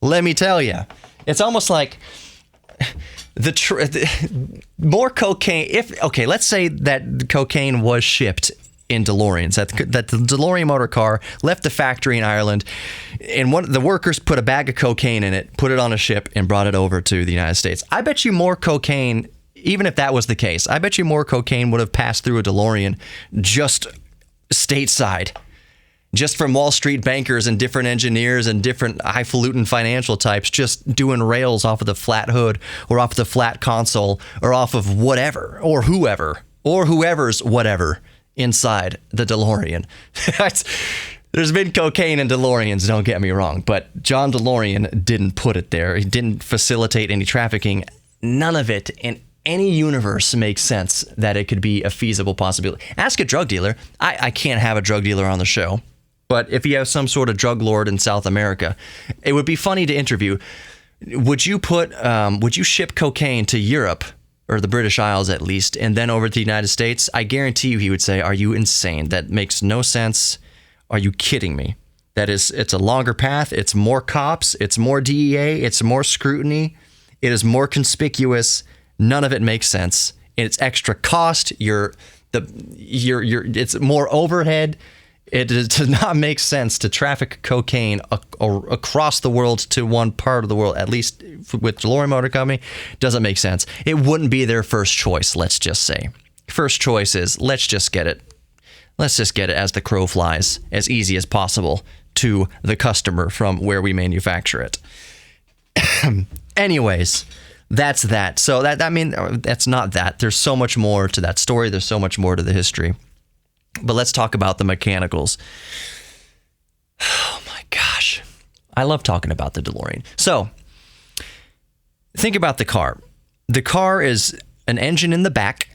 let me tell you. It's almost like more cocaine. Let's say that cocaine was shipped in DeLoreans, that the DeLorean motor car left the factory in Ireland, and one of the workers put a bag of cocaine in it, put it on a ship, and brought it over to the United States. I bet you more cocaine, even if that was the case, I bet you more cocaine would have passed through a DeLorean just stateside, just from Wall Street bankers and different engineers and different highfalutin financial types just doing rails off of the flat hood or off the flat console or off of whatever or whoever's whatever inside the DeLorean. There's been cocaine in DeLoreans, don't get me wrong, but John DeLorean didn't put it there. He didn't facilitate any trafficking. None of it in any universe makes sense that it could be a feasible possibility. Ask a drug dealer. I can't have a drug dealer on the show, but if you have some sort of drug lord in South America, it would be funny to interview. Would you ship cocaine to Europe, or the British Isles at least, and then over to the United States? I guarantee you he would say, "Are you insane? That makes no sense. Are you kidding me? It's a longer path. It's more cops. It's more DEA. It's more scrutiny. It is more conspicuous. None of it makes sense. It's extra cost. It's more overhead. It does not make sense to traffic cocaine across the world to one part of the world, at least with DeLorean Motor Company. Doesn't make sense. It wouldn't be their first choice, let's just say. First choice is, let's just get it. Let's just get it as the crow flies, as easy as possible to the customer from where we manufacture it. Anyways, that's that. So that's not that. There's so much more to that story. There's so much more to the history. But let's talk about the mechanicals. Oh my gosh. I love talking about the DeLorean. So, think about the car. The car is an engine in the back.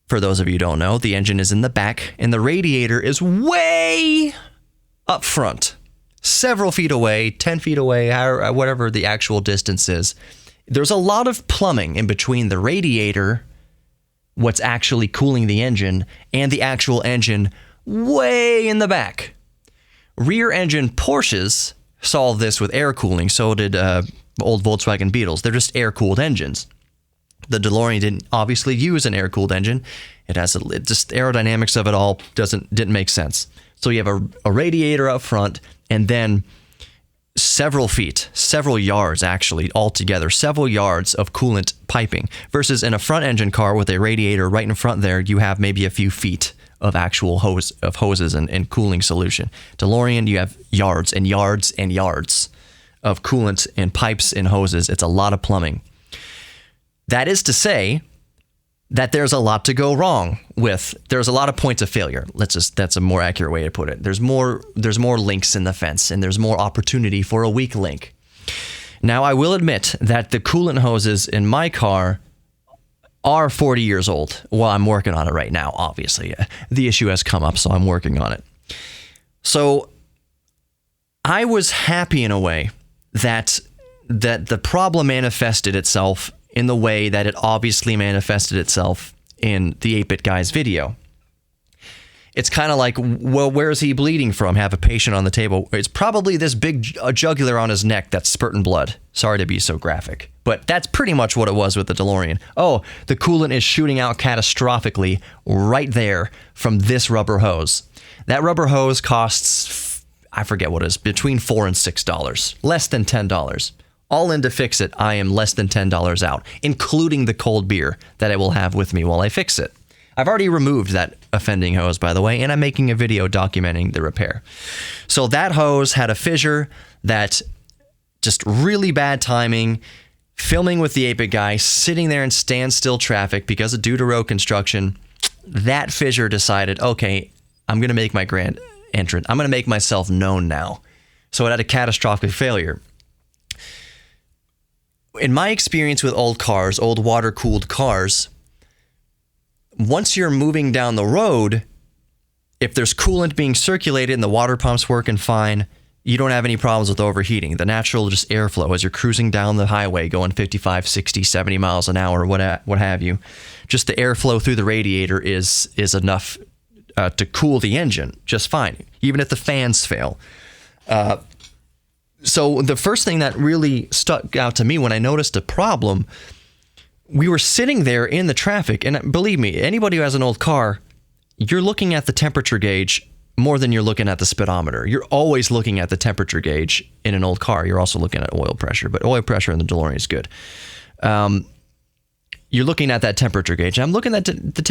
For those of you who don't know, the engine is in the back, and the radiator is way up front. Several feet away, 10 feet away, whatever the actual distance is. There's a lot of plumbing in between the radiator, what's actually cooling the engine, and the actual engine way in the back. Rear engine Porsches solved this with air cooling. So did old Volkswagen Beetles. They're just air-cooled engines. The DeLorean didn't obviously use an air-cooled engine. It has just aerodynamics of it all didn't make sense. So you have a radiator up front, and then several yards actually altogether, several yards of coolant piping, versus in a front engine car with a radiator right in front there, you have maybe a few feet of actual hoses and cooling solution. DeLorean, you have yards and yards and yards of coolant and pipes and hoses. It's a lot of plumbing. That is to say that there's a lot to go wrong with. There's a lot of points of failure. That's a more accurate way to put it. There's more links in the fence, and there's more opportunity for a weak link. Now, I will admit that the coolant hoses in my car are 40 years old. Well, I'm working on it right now, obviously. The issue has come up, so I'm working on it. So I was happy in a way that the problem manifested itself in the way that it obviously manifested itself in the 8-Bit Guy's video. It's kind of like, well, where is he bleeding from? Have a patient on the table. It's probably this big jugular on his neck that's spurting blood. Sorry to be so graphic, but that's pretty much what it was with the DeLorean. Oh, the coolant is shooting out catastrophically right there from this rubber hose. That rubber hose costs, I forget what it is, between $4 and $6, less than $10. All in to fix it, I am less than $10 out, including the cold beer that I will have with me while I fix it. I've already removed that offending hose, by the way, and I'm making a video documenting the repair. So that hose had a fissure that just really bad timing, filming with the 8-Bit Guy, sitting there in standstill traffic because of due to road construction. That fissure decided, okay, I'm going to make my grand entrance. I'm going to make myself known now. So it had a catastrophic failure. In my experience with old cars, old water-cooled cars, once you're moving down the road, if there's coolant being circulated and the water pump's working fine, you don't have any problems with overheating. The natural just airflow as you're cruising down the highway going 55, 60, 70 miles an hour, what have you, just the airflow through the radiator is enough to cool the engine just fine, even if the fans fail. So the first thing that really stuck out to me when I noticed a problem, we were sitting there in the traffic, and believe me, anybody who has an old car, you're looking at the temperature gauge more than you're looking at the speedometer. You're always looking at the temperature gauge in an old car. You're also looking at oil pressure, but oil pressure in the DeLorean is good. You're looking at that temperature gauge. I'm looking at the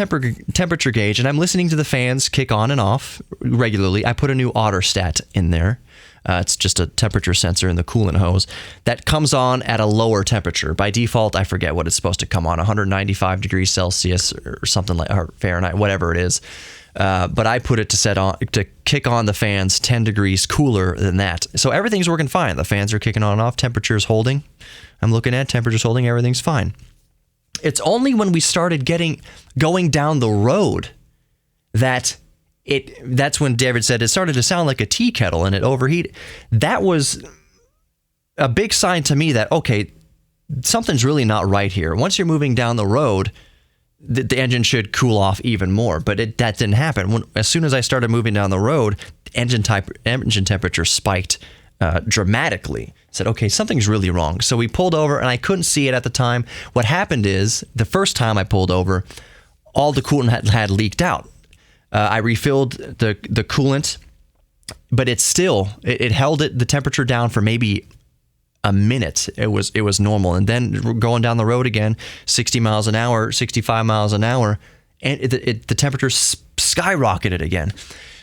temperature gauge, and I'm listening to the fans kick on and off regularly. I put a new Otterstat in there. It's just a temperature sensor in the coolant hose that comes on at a lower temperature. By default, I forget what it's supposed to come on, 195 degrees Celsius or something like, or Fahrenheit, whatever it is. But I put it to kick on the fans 10 degrees cooler than that. So everything's working fine. The fans are kicking on and off. Temperature's holding. I'm looking at temperature's holding. Everything's fine. It's only when we started going down the road that's when David said it started to sound like a tea kettle and it overheated. That was a big sign to me that, okay, something's really not right here. Once you're moving down the road, the engine should cool off even more, but that didn't happen. As soon as I started moving down the road, engine temperature spiked dramatically. Said, okay, something's really wrong. So we pulled over, and I couldn't see it at the time. What happened is, the first time I pulled over, all the coolant had leaked out. I refilled the coolant, but it held the temperature down for maybe a minute. It was normal, and then going down the road again, 60 miles an hour, 65 miles an hour, and the temperature skyrocketed again.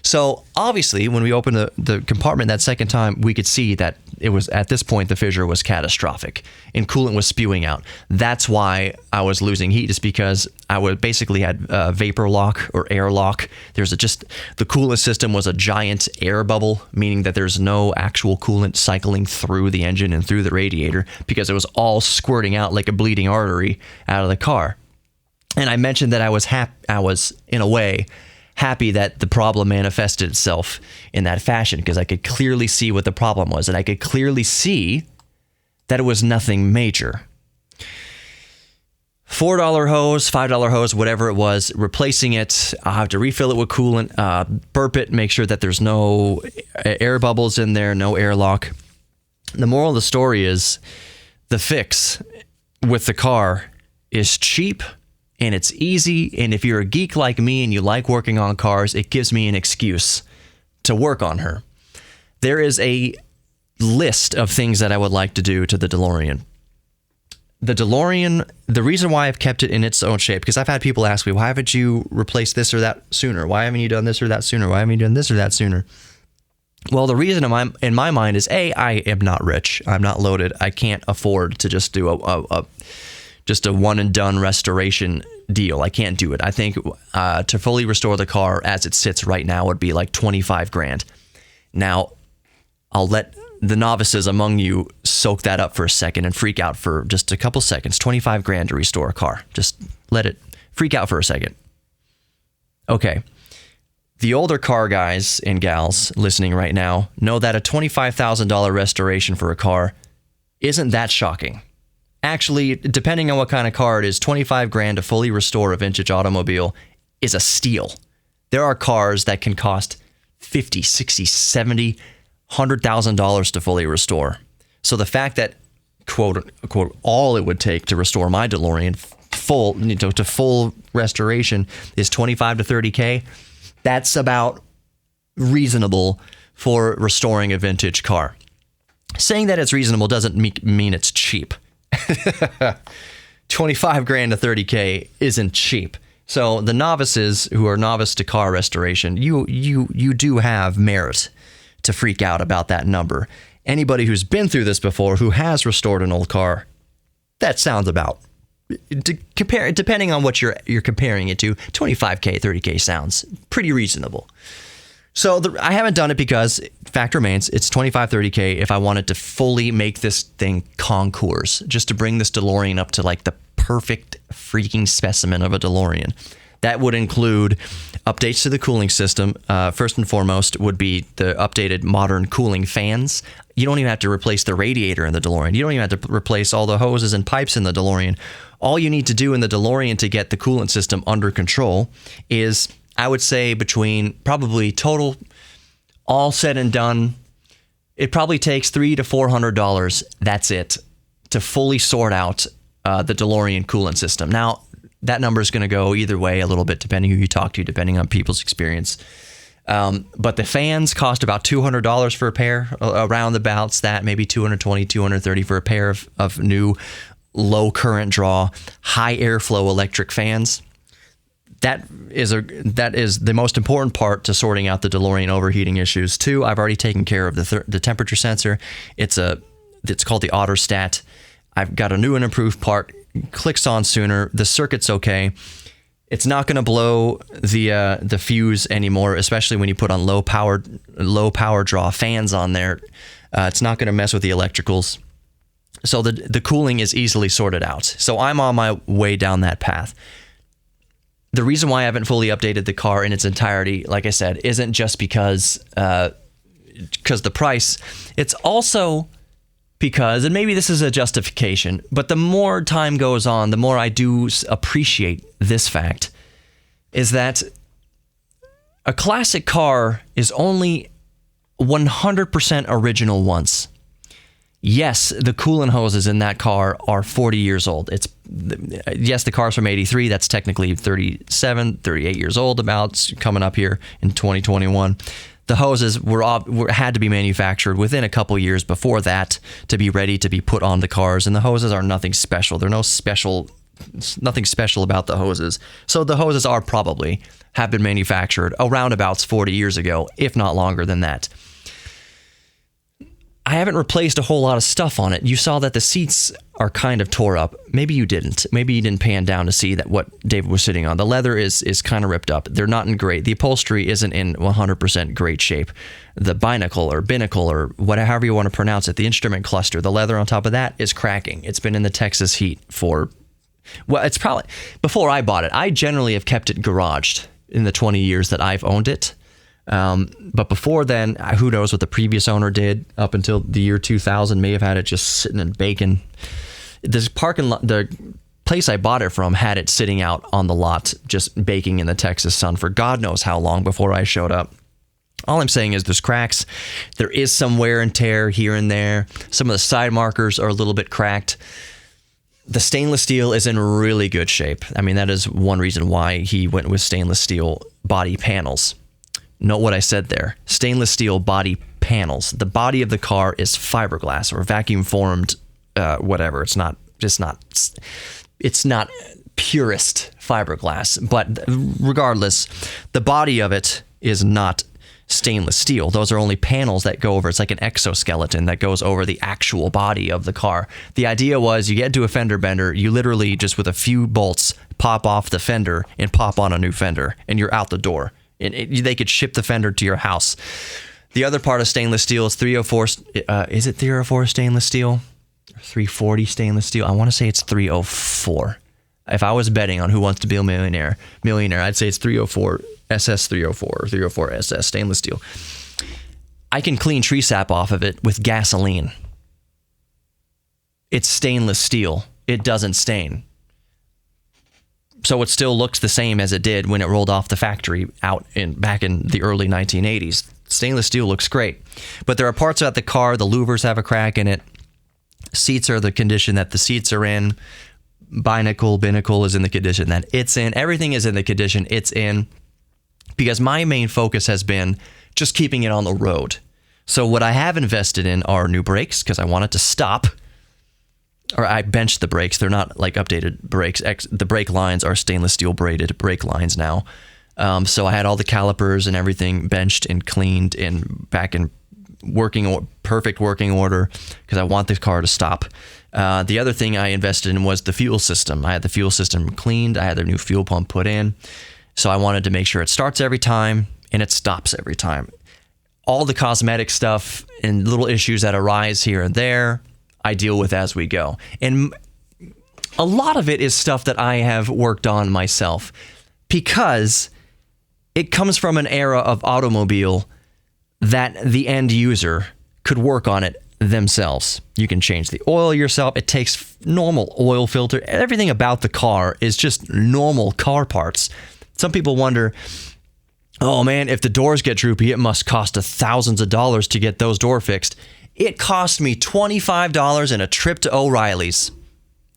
So obviously, when we opened the compartment that second time, we could see that it was, at this point, the fissure was catastrophic and coolant was spewing out. That's why I was losing heat, is because I would basically had vapor lock or air lock. The coolant system was a giant air bubble, meaning that there's no actual coolant cycling through the engine and through the radiator, because it was all squirting out like a bleeding artery out of the car. And I mentioned that I was in a way happy that the problem manifested itself in that fashion, because I could clearly see what the problem was, and I could clearly see that it was nothing major. $4 hose, $5 hose, whatever it was, replacing it. I'll have to refill it with coolant, burp it, make sure that there's no air bubbles in there, no airlock. The moral of the story is the fix with the car is cheap, and it's easy, and if you're a geek like me and you like working on cars, it gives me an excuse to work on her. There is a list of things that I would like to do to the DeLorean. The DeLorean, the reason why I've kept it in its own shape, because I've had people ask me, why haven't you replaced this or that sooner? Why haven't you done this or that sooner? Why haven't you done this or that sooner? Well, the reason in my mind is, A, I am not rich. I'm not loaded. I can't afford to just do just a one and done restoration deal. I can't do it. I think to fully restore the car as it sits right now would be like $25,000. Now, I'll let the novices among you soak that up for a second and freak out for just a couple seconds. $25,000 to restore a car. Just let it freak out for a second. Okay. The older car guys and gals listening right now know that a $25,000 restoration for a car isn't that shocking. Actually, depending on what kind of car it is, $25,000 to fully restore a vintage automobile is a steal. There are cars that can cost $50,000, $60,000, $70,000, $100,000 to fully restore. So the fact that, quote unquote, all it would take to restore my DeLorean to full restoration is $25,000 to $30,000, that's about reasonable for restoring a vintage car. Saying that it's reasonable doesn't mean it's cheap. $25,000 to $30,000 isn't cheap. So the novices who are novice to car restoration, you do have merit to freak out about that number. Anybody who's been through this before, who has restored an old car, that sounds about, depending on what you're comparing it to, $25,000, $30,000 sounds pretty reasonable. So I haven't done it because, fact remains, it's $25,000, $30,000 if I wanted to fully make this thing concours, just to bring this DeLorean up to like the perfect freaking specimen of a DeLorean. That would include updates to the cooling system. First and foremost would be the updated modern cooling fans. You don't even have to replace the radiator in the DeLorean. You don't even have to replace all the hoses and pipes in the DeLorean. All you need to do in the DeLorean to get the coolant system under control is, I would say, between probably total, all said and done, it probably takes $300 to $400. That's it, to fully sort out the DeLorean coolant system. Now, that number is going to go either way a little bit, depending who you talk to, depending on people's experience. But the fans cost about $200 for a pair, around abouts that, maybe $220, $230 for a pair of new low current draw, high airflow electric fans. That is the most important part to sorting out the DeLorean overheating issues. Two, I've already taken care of the temperature sensor. It's called the Autostat. I've got a new and improved part. Clicks on sooner. The circuit's okay. It's not going to blow the fuse anymore, especially when you put on low power draw fans on there. It's not going to mess with the electricals. So the cooling is easily sorted out. So I'm on my way down that path. The reason why I haven't fully updated the car in its entirety, like I said, isn't just because the price. It's also because, and maybe this is a justification, but the more time goes on, the more I do appreciate this fact, is that a classic car is only 100% original once. Yes, the coolant hoses in that car are 40 years old. Yes, the car's from 83. That's technically 37, 38 years old, about coming up here in 2021. The hoses had to be manufactured within a couple years before that to be ready to be put on the cars, and the hoses are nothing special. Nothing special about the hoses. So the hoses have been manufactured around about 40 years ago, if not longer than that. I haven't replaced a whole lot of stuff on it. You saw that the seats are kind of tore up. Maybe you didn't. Maybe you didn't pan down to see that what David was sitting on. The leather is kind of ripped up. They're not in great. The upholstery isn't in 100% great shape. The binnacle or however you want to pronounce it, the instrument cluster, the leather on top of that is cracking. It's been in the Texas heat it's probably, before I bought it, I generally have kept it garaged in the 20 years that I've owned it. But before then, who knows what the previous owner did up until the year 2000, may have had it just sitting and baking. This parking lot, the place I bought it from had it sitting out on the lot, just baking in the Texas sun for God knows how long before I showed up. All I'm saying is there's cracks. There is some wear and tear here and there. Some of the side markers are a little bit cracked. The stainless steel is in really good shape. I mean, that is one reason why he went with stainless steel body panels. Note what I said there. Stainless steel body panels. The body of the car is fiberglass or vacuum formed, whatever. It's not purest fiberglass. But regardless, the body of it is not stainless steel. Those are only panels that go over. It's like an exoskeleton that goes over the actual body of the car. The idea was you get to a fender bender, you literally just with a few bolts pop off the fender and pop on a new fender, and you're out the door. They could ship the fender to your house. The other part of stainless steel is 304. Is it 304 stainless steel? 340 stainless steel? I want to say it's 304. If I was betting on who wants to be a millionaire, I'd say it's 304 SS 304 or 304 SS stainless steel. I can clean tree sap off of it with gasoline. It's stainless steel. It doesn't stain. So it still looks the same as it did when it rolled off the factory back in the early 1980s. Stainless steel looks great. But there are parts about the car, the louvers have a crack in it. Seats are the condition that the seats are in. Binnacle is in the condition that it's in. Everything is in the condition it's in. Because my main focus has been just keeping it on the road. So what I have invested in are new brakes because I want it to stop. Or I benched the brakes. They're not like updated brakes. The brake lines are stainless steel braided brake lines now. So I had all the calipers and everything benched and cleaned and back in perfect working order because I want this car to stop. The other thing I invested in was the fuel system. I had the fuel system cleaned. I had the new fuel pump put in. So I wanted to make sure it starts every time and it stops every time. All the cosmetic stuff and little issues that arise here and there, I deal with as we go. And a lot of it is stuff that I have worked on myself because it comes from an era of automobile that the end user could work on it themselves. You can change the oil yourself. It takes normal oil filter. Everything about the car is just normal car parts. Some people wonder, oh man, if the doors get droopy, it must cost thousands of dollars to get those doors fixed. It cost me $25 in a trip to O'Reilly's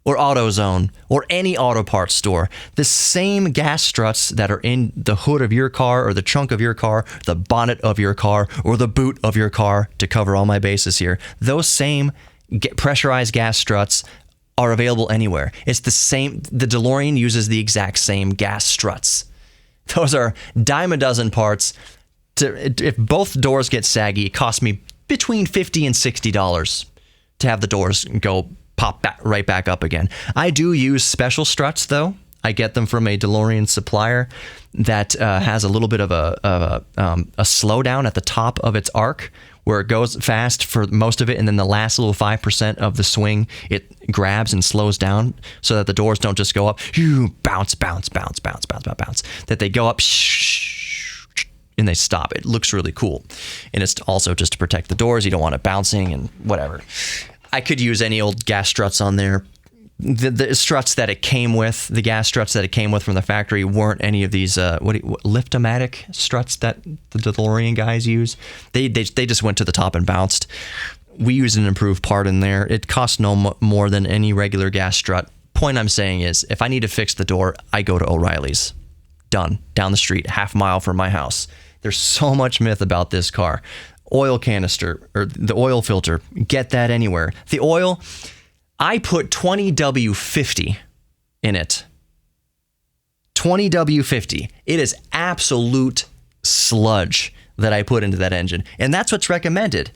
or AutoZone or any auto parts store. The same gas struts that are in the hood of your car or the trunk of your car, the bonnet of your car, or the boot of your car, to cover all my bases here, those same pressurized gas struts are available anywhere. It's the same. The DeLorean uses the exact same gas struts. Those are dime a dozen parts. If both doors get saggy, it costs me between $50 and $60 to have the doors go pop right back up again. I do use special struts, though. I get them from a DeLorean supplier that has a little bit of a slowdown at the top of its arc, where it goes fast for most of it, and then the last little 5% of the swing, it grabs and slows down so that the doors don't just go up, bounce, bounce, bounce, bounce, bounce, bounce, bounce, that they go up, and they stop. It looks really cool. And it's also just to protect the doors. You don't want it bouncing and whatever. I could use any old gas struts on there. The struts that it came with, the gas struts that it came with from the factory weren't any of these Lift-O-Matic struts that the DeLorean guys use. They just went to the top and bounced. We used an improved part in there. It costs no more than any regular gas strut. Point I'm saying is, if I need to fix the door, I go to O'Reilly's. Done. Down the street, half mile from my house. There's so much myth about this car. Oil canister, or the oil filter, get that anywhere. The oil, I put 20W50 in it. 20W50. It is absolute sludge that I put into that engine. And that's what's recommended.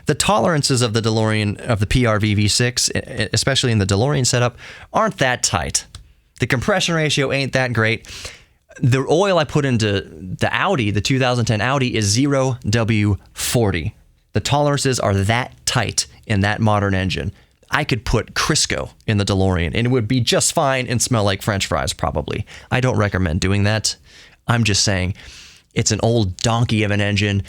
The tolerances of the DeLorean, of the PRV V6, especially in the DeLorean setup, aren't that tight. The compression ratio ain't that great. The oil I put into the Audi, the 2010 Audi, is 0W40. The tolerances are that tight in that modern engine. I could put Crisco in the DeLorean and it would be just fine and smell like French fries, probably. I don't recommend doing that. I'm just saying it's an old donkey of an engine.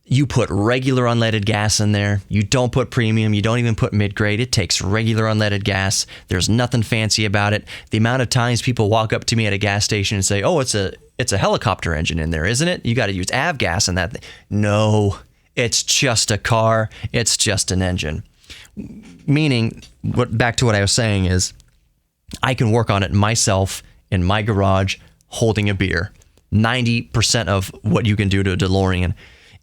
You put regular unleaded gas in there. You don't put premium. You don't even put mid-grade. It takes regular unleaded gas. There's nothing fancy about it. The amount of times people walk up to me at a gas station and say, oh, it's a helicopter engine in there, isn't it? You got to use avgas in that. No, it's just a car. It's just an engine. Meaning, back to what I was saying is, I can work on it myself in my garage holding a beer. 90% of what you can do to a DeLorean,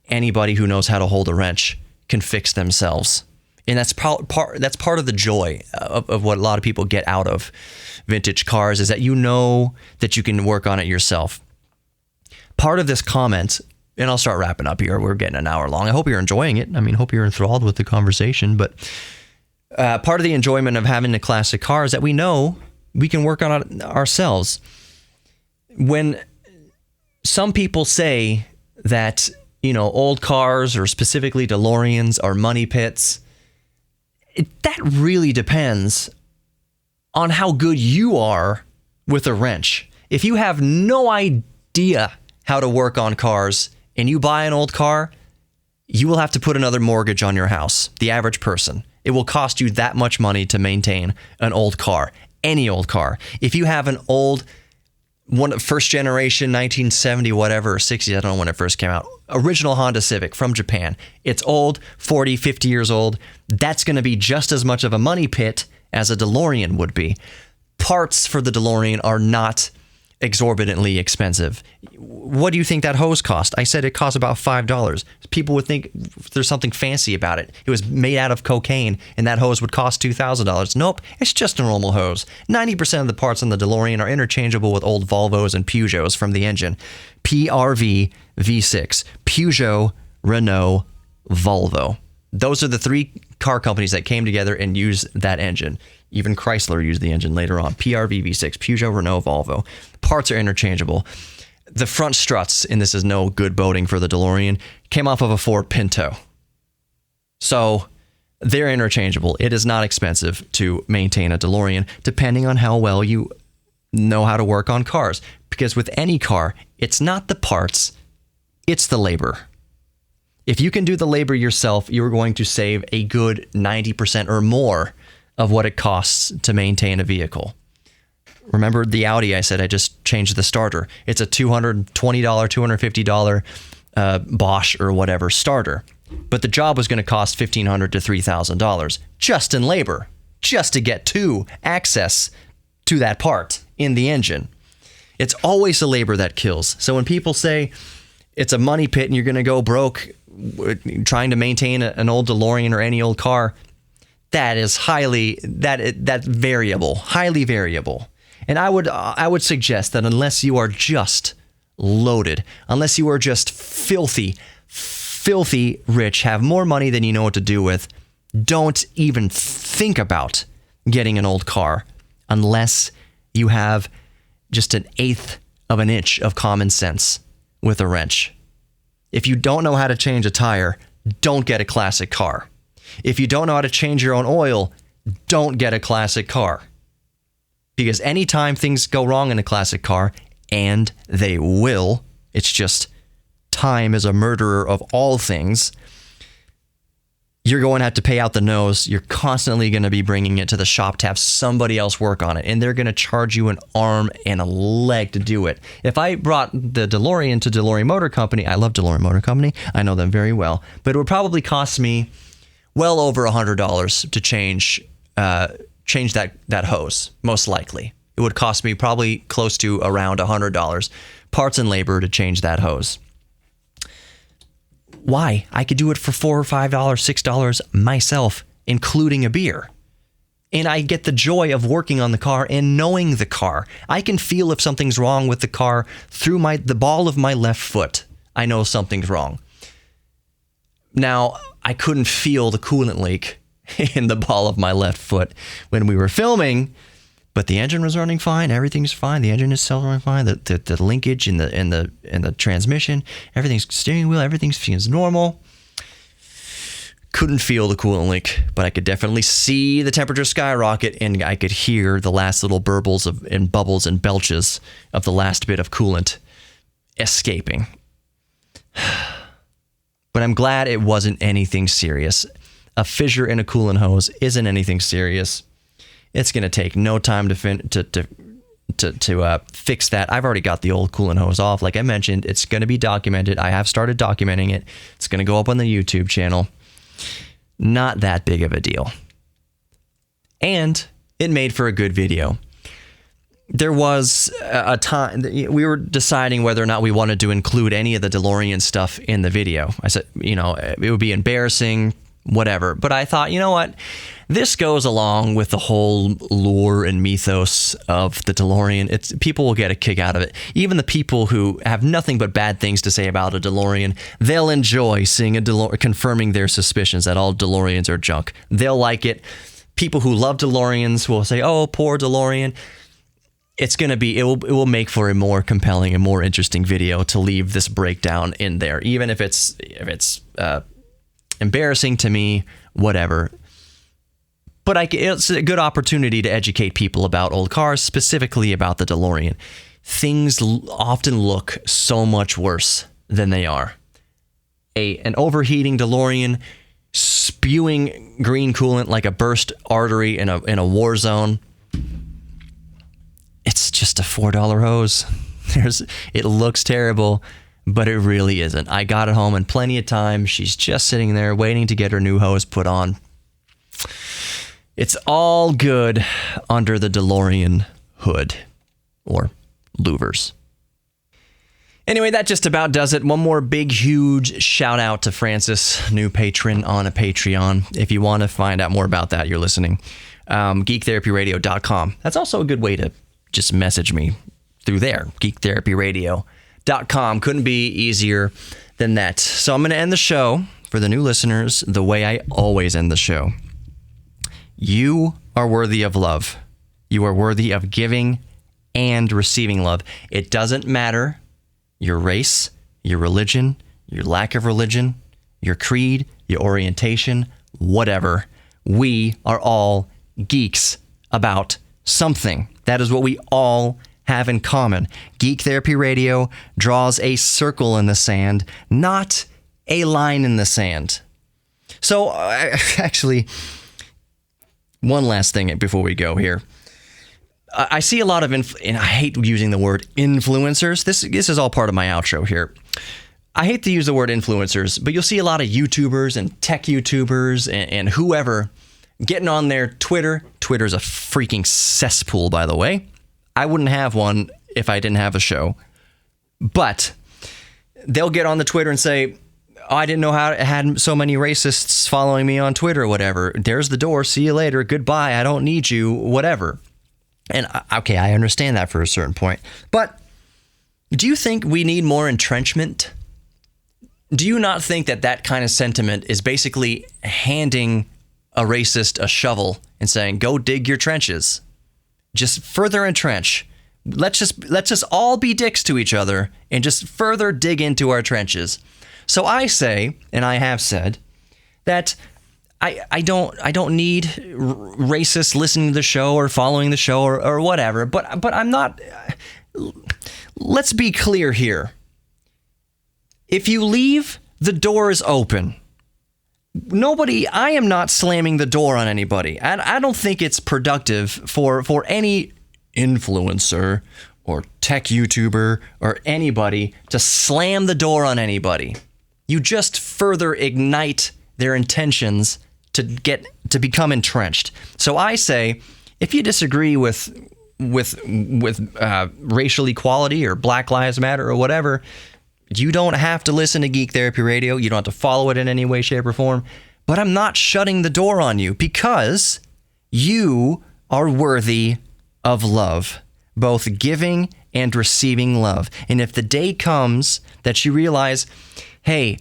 anybody who knows how to hold a wrench can fix themselves. And that's part of the joy of what a lot of people get out of vintage cars, is that you know that you can work on it yourself. Part of this comment, and I'll start wrapping up here. We're getting an hour long. I hope you're enjoying it. I mean, hope you're enthralled with the conversation. But part of the enjoyment of having a classic car is that we know we can work on it ourselves. When some people say that old cars or specifically DeLoreans are money pits. That really depends on how good you are with a wrench. If you have no idea how to work on cars and you buy an old car, you will have to put another mortgage on your house. The average person. It will cost you that much money to maintain an old car, any old car. If you have an old first generation 1970 whatever or 60s, I don't know when it first came out, original Honda Civic from Japan. It's old, 40, 50 years old. That's going to be just as much of a money pit as a DeLorean would be. Parts for the DeLorean are not exorbitantly expensive. What do you think that hose cost? I said it cost about $5. People would think there's something fancy about it. It was made out of cocaine and that hose would cost $2,000. Nope, it's just a normal hose. 90% of the parts on the DeLorean are interchangeable with old Volvos and Peugeots from the engine. PRV V6, Peugeot, Renault, Volvo. Those are the three car companies that came together and used that engine. Even Chrysler used the engine later on. PRV V6, Peugeot, Renault, Volvo. Parts are interchangeable. The front struts, and this is no good boating for the DeLorean, came off of a Ford Pinto. So they're interchangeable. It is not expensive to maintain a DeLorean, depending on how well you know how to work on cars. Because with any car, it's not the parts, it's the labor. If you can do the labor yourself, you're going to save a good 90% or more of what it costs to maintain a vehicle. Remember the Audi I said I just changed the starter. It's a $220, $250 Bosch or whatever starter. But the job was going to cost $1,500 to $3,000 just in labor, just to get to access to that part in the engine. It's always the labor that kills. So when people say it's a money pit and you're going to go broke trying to maintain an old DeLorean or any old car, that is that's variable, highly variable. And I would suggest that unless you are just loaded, unless you are just filthy rich, have more money than you know what to do with, don't even think about getting an old car unless you have just 1/8 of an inch of common sense with a wrench. If you don't know how to change a tire, don't get a classic car. If you don't know how to change your own oil, don't get a classic car. Because anytime things go wrong in a classic car, and they will, it's just time is a murderer of all things, you're going to have to pay out the nose. You're constantly going to be bringing it to the shop to have somebody else work on it, and they're going to charge you an arm and a leg to do it. If I brought the DeLorean to Delorean Motor Company, I love Delorean Motor Company, I know them very well, but it would probably cost me well over $100 to change that hose, most likely. It would cost me probably close to around $100, parts and labor to change that hose. Why? I could do it for $4 or $5, $6 myself, including a beer. And I get the joy of working on the car and knowing the car. I can feel if something's wrong with the car through the ball of my left foot. I know something's wrong. Now, I couldn't feel the coolant leak in the ball of my left foot when we were filming, but the engine was running fine. Everything's fine. The engine is still running fine. The linkage in the transmission, everything's steering wheel, everything feels normal. Couldn't feel the coolant leak, but I could definitely see the temperature skyrocket, and I could hear the last little burbles and bubbles and belches of the last bit of coolant escaping. But I'm glad it wasn't anything serious. A fissure in a coolant hose isn't anything serious. It's going to take no time to fix that. I've already got the old coolant hose off. Like I mentioned, it's going to be documented. I have started documenting it. It's going to go up on the YouTube channel. Not that big of a deal. And it made for a good video. There was a time we were deciding whether or not we wanted to include any of the DeLorean stuff in the video. I said, it would be embarrassing, whatever. But I thought, you know what? This goes along with the whole lure and mythos of the DeLorean. People will get a kick out of it. Even the people who have nothing but bad things to say about a DeLorean, they'll enjoy seeing a DeLorean, confirming their suspicions that all DeLoreans are junk. They'll like it. People who love DeLoreans will say, oh, poor DeLorean. it will make for a more compelling and more interesting video to leave this breakdown in there, even if it's embarrassing to me, whatever. But it's a good opportunity to educate people about old cars, specifically about the DeLorean. Things often look so much worse than they are. An overheating DeLorean spewing green coolant like a burst artery in a war zone. It's just a $4 hose. It looks terrible, but it really isn't. I got it home in plenty of time. She's just sitting there waiting to get her new hose put on. It's all good under the DeLorean hood, or louvers. Anyway, that just about does it. One more big, huge shout out to Francis, new patron on a Patreon. If you want to find out more about that, you're listening. geektherapyradio.com. That's also a good way to just message me through there. geektherapyradio.com. Couldn't be easier than that. So I'm going to end the show for the new listeners the way I always end the show. You are worthy of love. You are worthy of giving and receiving love. It doesn't matter your race, your religion, your lack of religion, your creed, your orientation, whatever. We are all geeks about something. That is what we all have in common. Geek Therapy Radio draws a circle in the sand, not a line in the sand. So, actually, one last thing before we go here. I see a lot of, and I hate using the word influencers. This is all part of my outro here. I hate to use the word influencers, but you'll see a lot of YouTubers and tech YouTubers and whoever getting on their Twitter. Twitter's a freaking cesspool, by the way. I wouldn't have one if I didn't have a show. But they'll get on the Twitter and say, oh, I didn't know how it had so many racists following me on Twitter or whatever. There's the door. See you later. Goodbye. I don't need you. Whatever. And okay, I understand that for a certain point. But do you think we need more entrenchment? Do you not think that kind of sentiment is basically handing a racist a shovel and saying, go dig your trenches? Just further entrench. Let's just all be dicks to each other and just further dig into our trenches. So I say, and I have said, that I don't need racists listening to the show or following the show or whatever, but I'm not. Let's be clear here. If you leave, the door is open. I am not slamming the door on anybody. I don't think it's productive for any influencer or tech YouTuber or anybody to slam the door on anybody. You just further ignite their intentions to become entrenched. So I say, if you disagree with racial equality or Black Lives Matter or whatever, you don't have to listen to Geek Therapy Radio. You don't have to follow it in any way, shape, or form. But I'm not shutting the door on you because you are worthy of love, both giving and receiving love. And if the day comes that you realize, hey,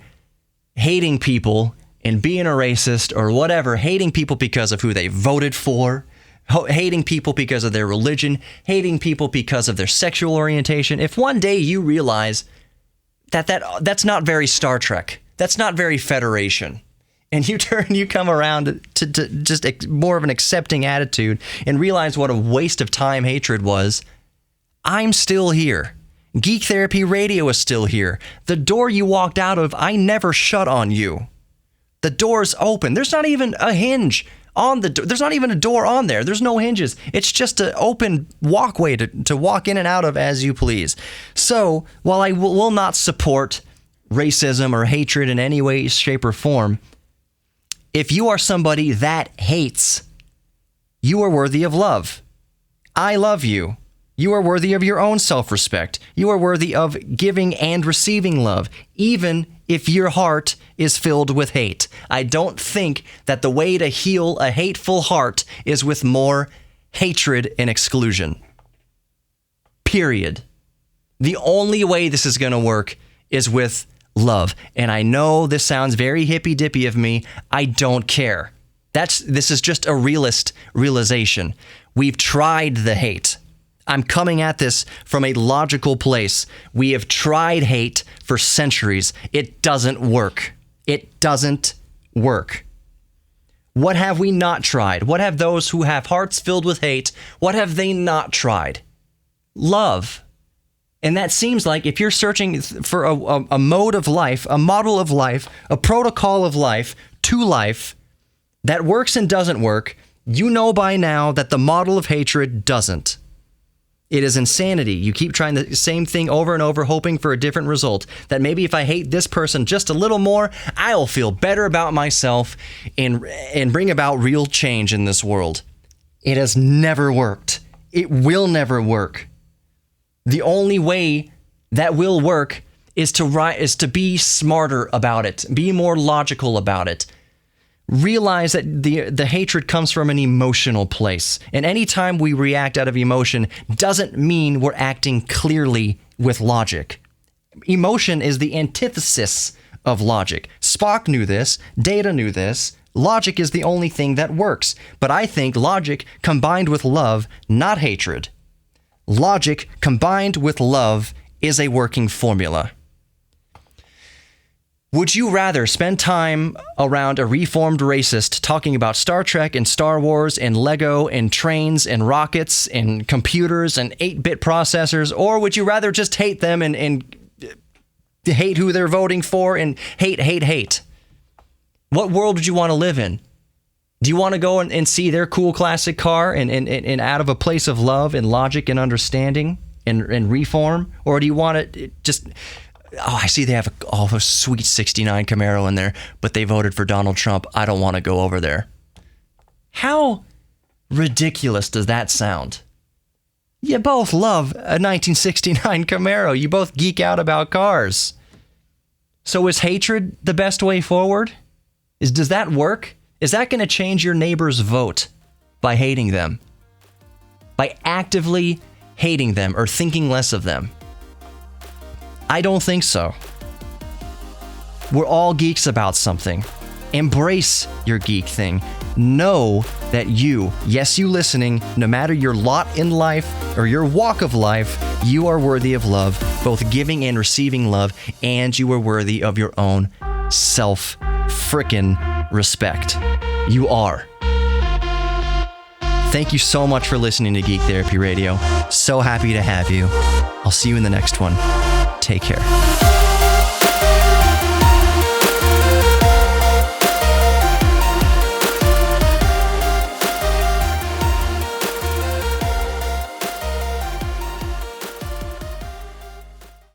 hating people and being a racist or whatever, hating people because of who they voted for, hating people because of their religion, hating people because of their sexual orientation, if one day you realize that's not very Star Trek, that's not very Federation, and you come around to just more of an accepting attitude and realize what a waste of time hatred was, I'm still here. Geek Therapy Radio is still here. The door you walked out of, I never shut on you. The door's open. There's not even a hinge on the door. There's not even a door on there. There's no hinges. It's just an open walkway to walk in and out of as you please. So while I will not support racism or hatred in any way, shape, or form, if you are somebody that hates, you are worthy of love. I love you. You are worthy of your own self-respect. You are worthy of giving and receiving love, even if your heart is filled with hate. I don't think that the way to heal a hateful heart is with more hatred and exclusion. Period. The only way this is going to work is with love. And I know this sounds very hippy-dippy of me. I don't care. This is just a realization. We've tried the hate. I'm coming at this from a logical place. We have tried hate for centuries. It doesn't work. It doesn't work. What have we not tried? What have those who have hearts filled with hate, what have they not tried? Love. And that seems like if you're searching for a mode of life, a model of life, a protocol of life, to life, that works and doesn't work, you know by now that the model of hatred doesn't. It is insanity. You keep trying the same thing over and over, hoping for a different result. That maybe if I hate this person just a little more, I'll feel better about myself and bring about real change in this world. It has never worked. It will never work. The only way that will work is to be smarter about it, be more logical about it. Realize that the hatred comes from an emotional place. And anytime we react out of emotion doesn't mean we're acting clearly with logic. Emotion is the antithesis of logic. Spock knew this. Data knew this. Logic is the only thing that works. But I think logic combined with love, not hatred. Logic combined with love is a working formula. Would you rather spend time around a reformed racist talking about Star Trek and Star Wars and Lego and trains and rockets and computers and 8-bit processors, or would you rather just hate them and hate who they're voting for and hate? What world would you want to live in? Do you want to go and see their cool classic car and out of a place of love and logic and understanding and reform? Or do you want to just... Oh, I see they have a sweet 69 Camaro in there, but they voted for Donald Trump. I don't want to go over there. How ridiculous does that sound? You both love a 1969 Camaro. You both geek out about cars. So is hatred the best way forward? Does that work? Is that going to change your neighbor's vote by hating them? By actively hating them or thinking less of them? I don't think so. We're all geeks about something. Embrace your geek thing. Know that you listening, no matter your lot in life or your walk of life, you are worthy of love, both giving and receiving love, and you are worthy of your own self-frickin' respect. You are. Thank you so much for listening to Geek Therapy Radio. So happy to have you. I'll see you in the next one. Take care.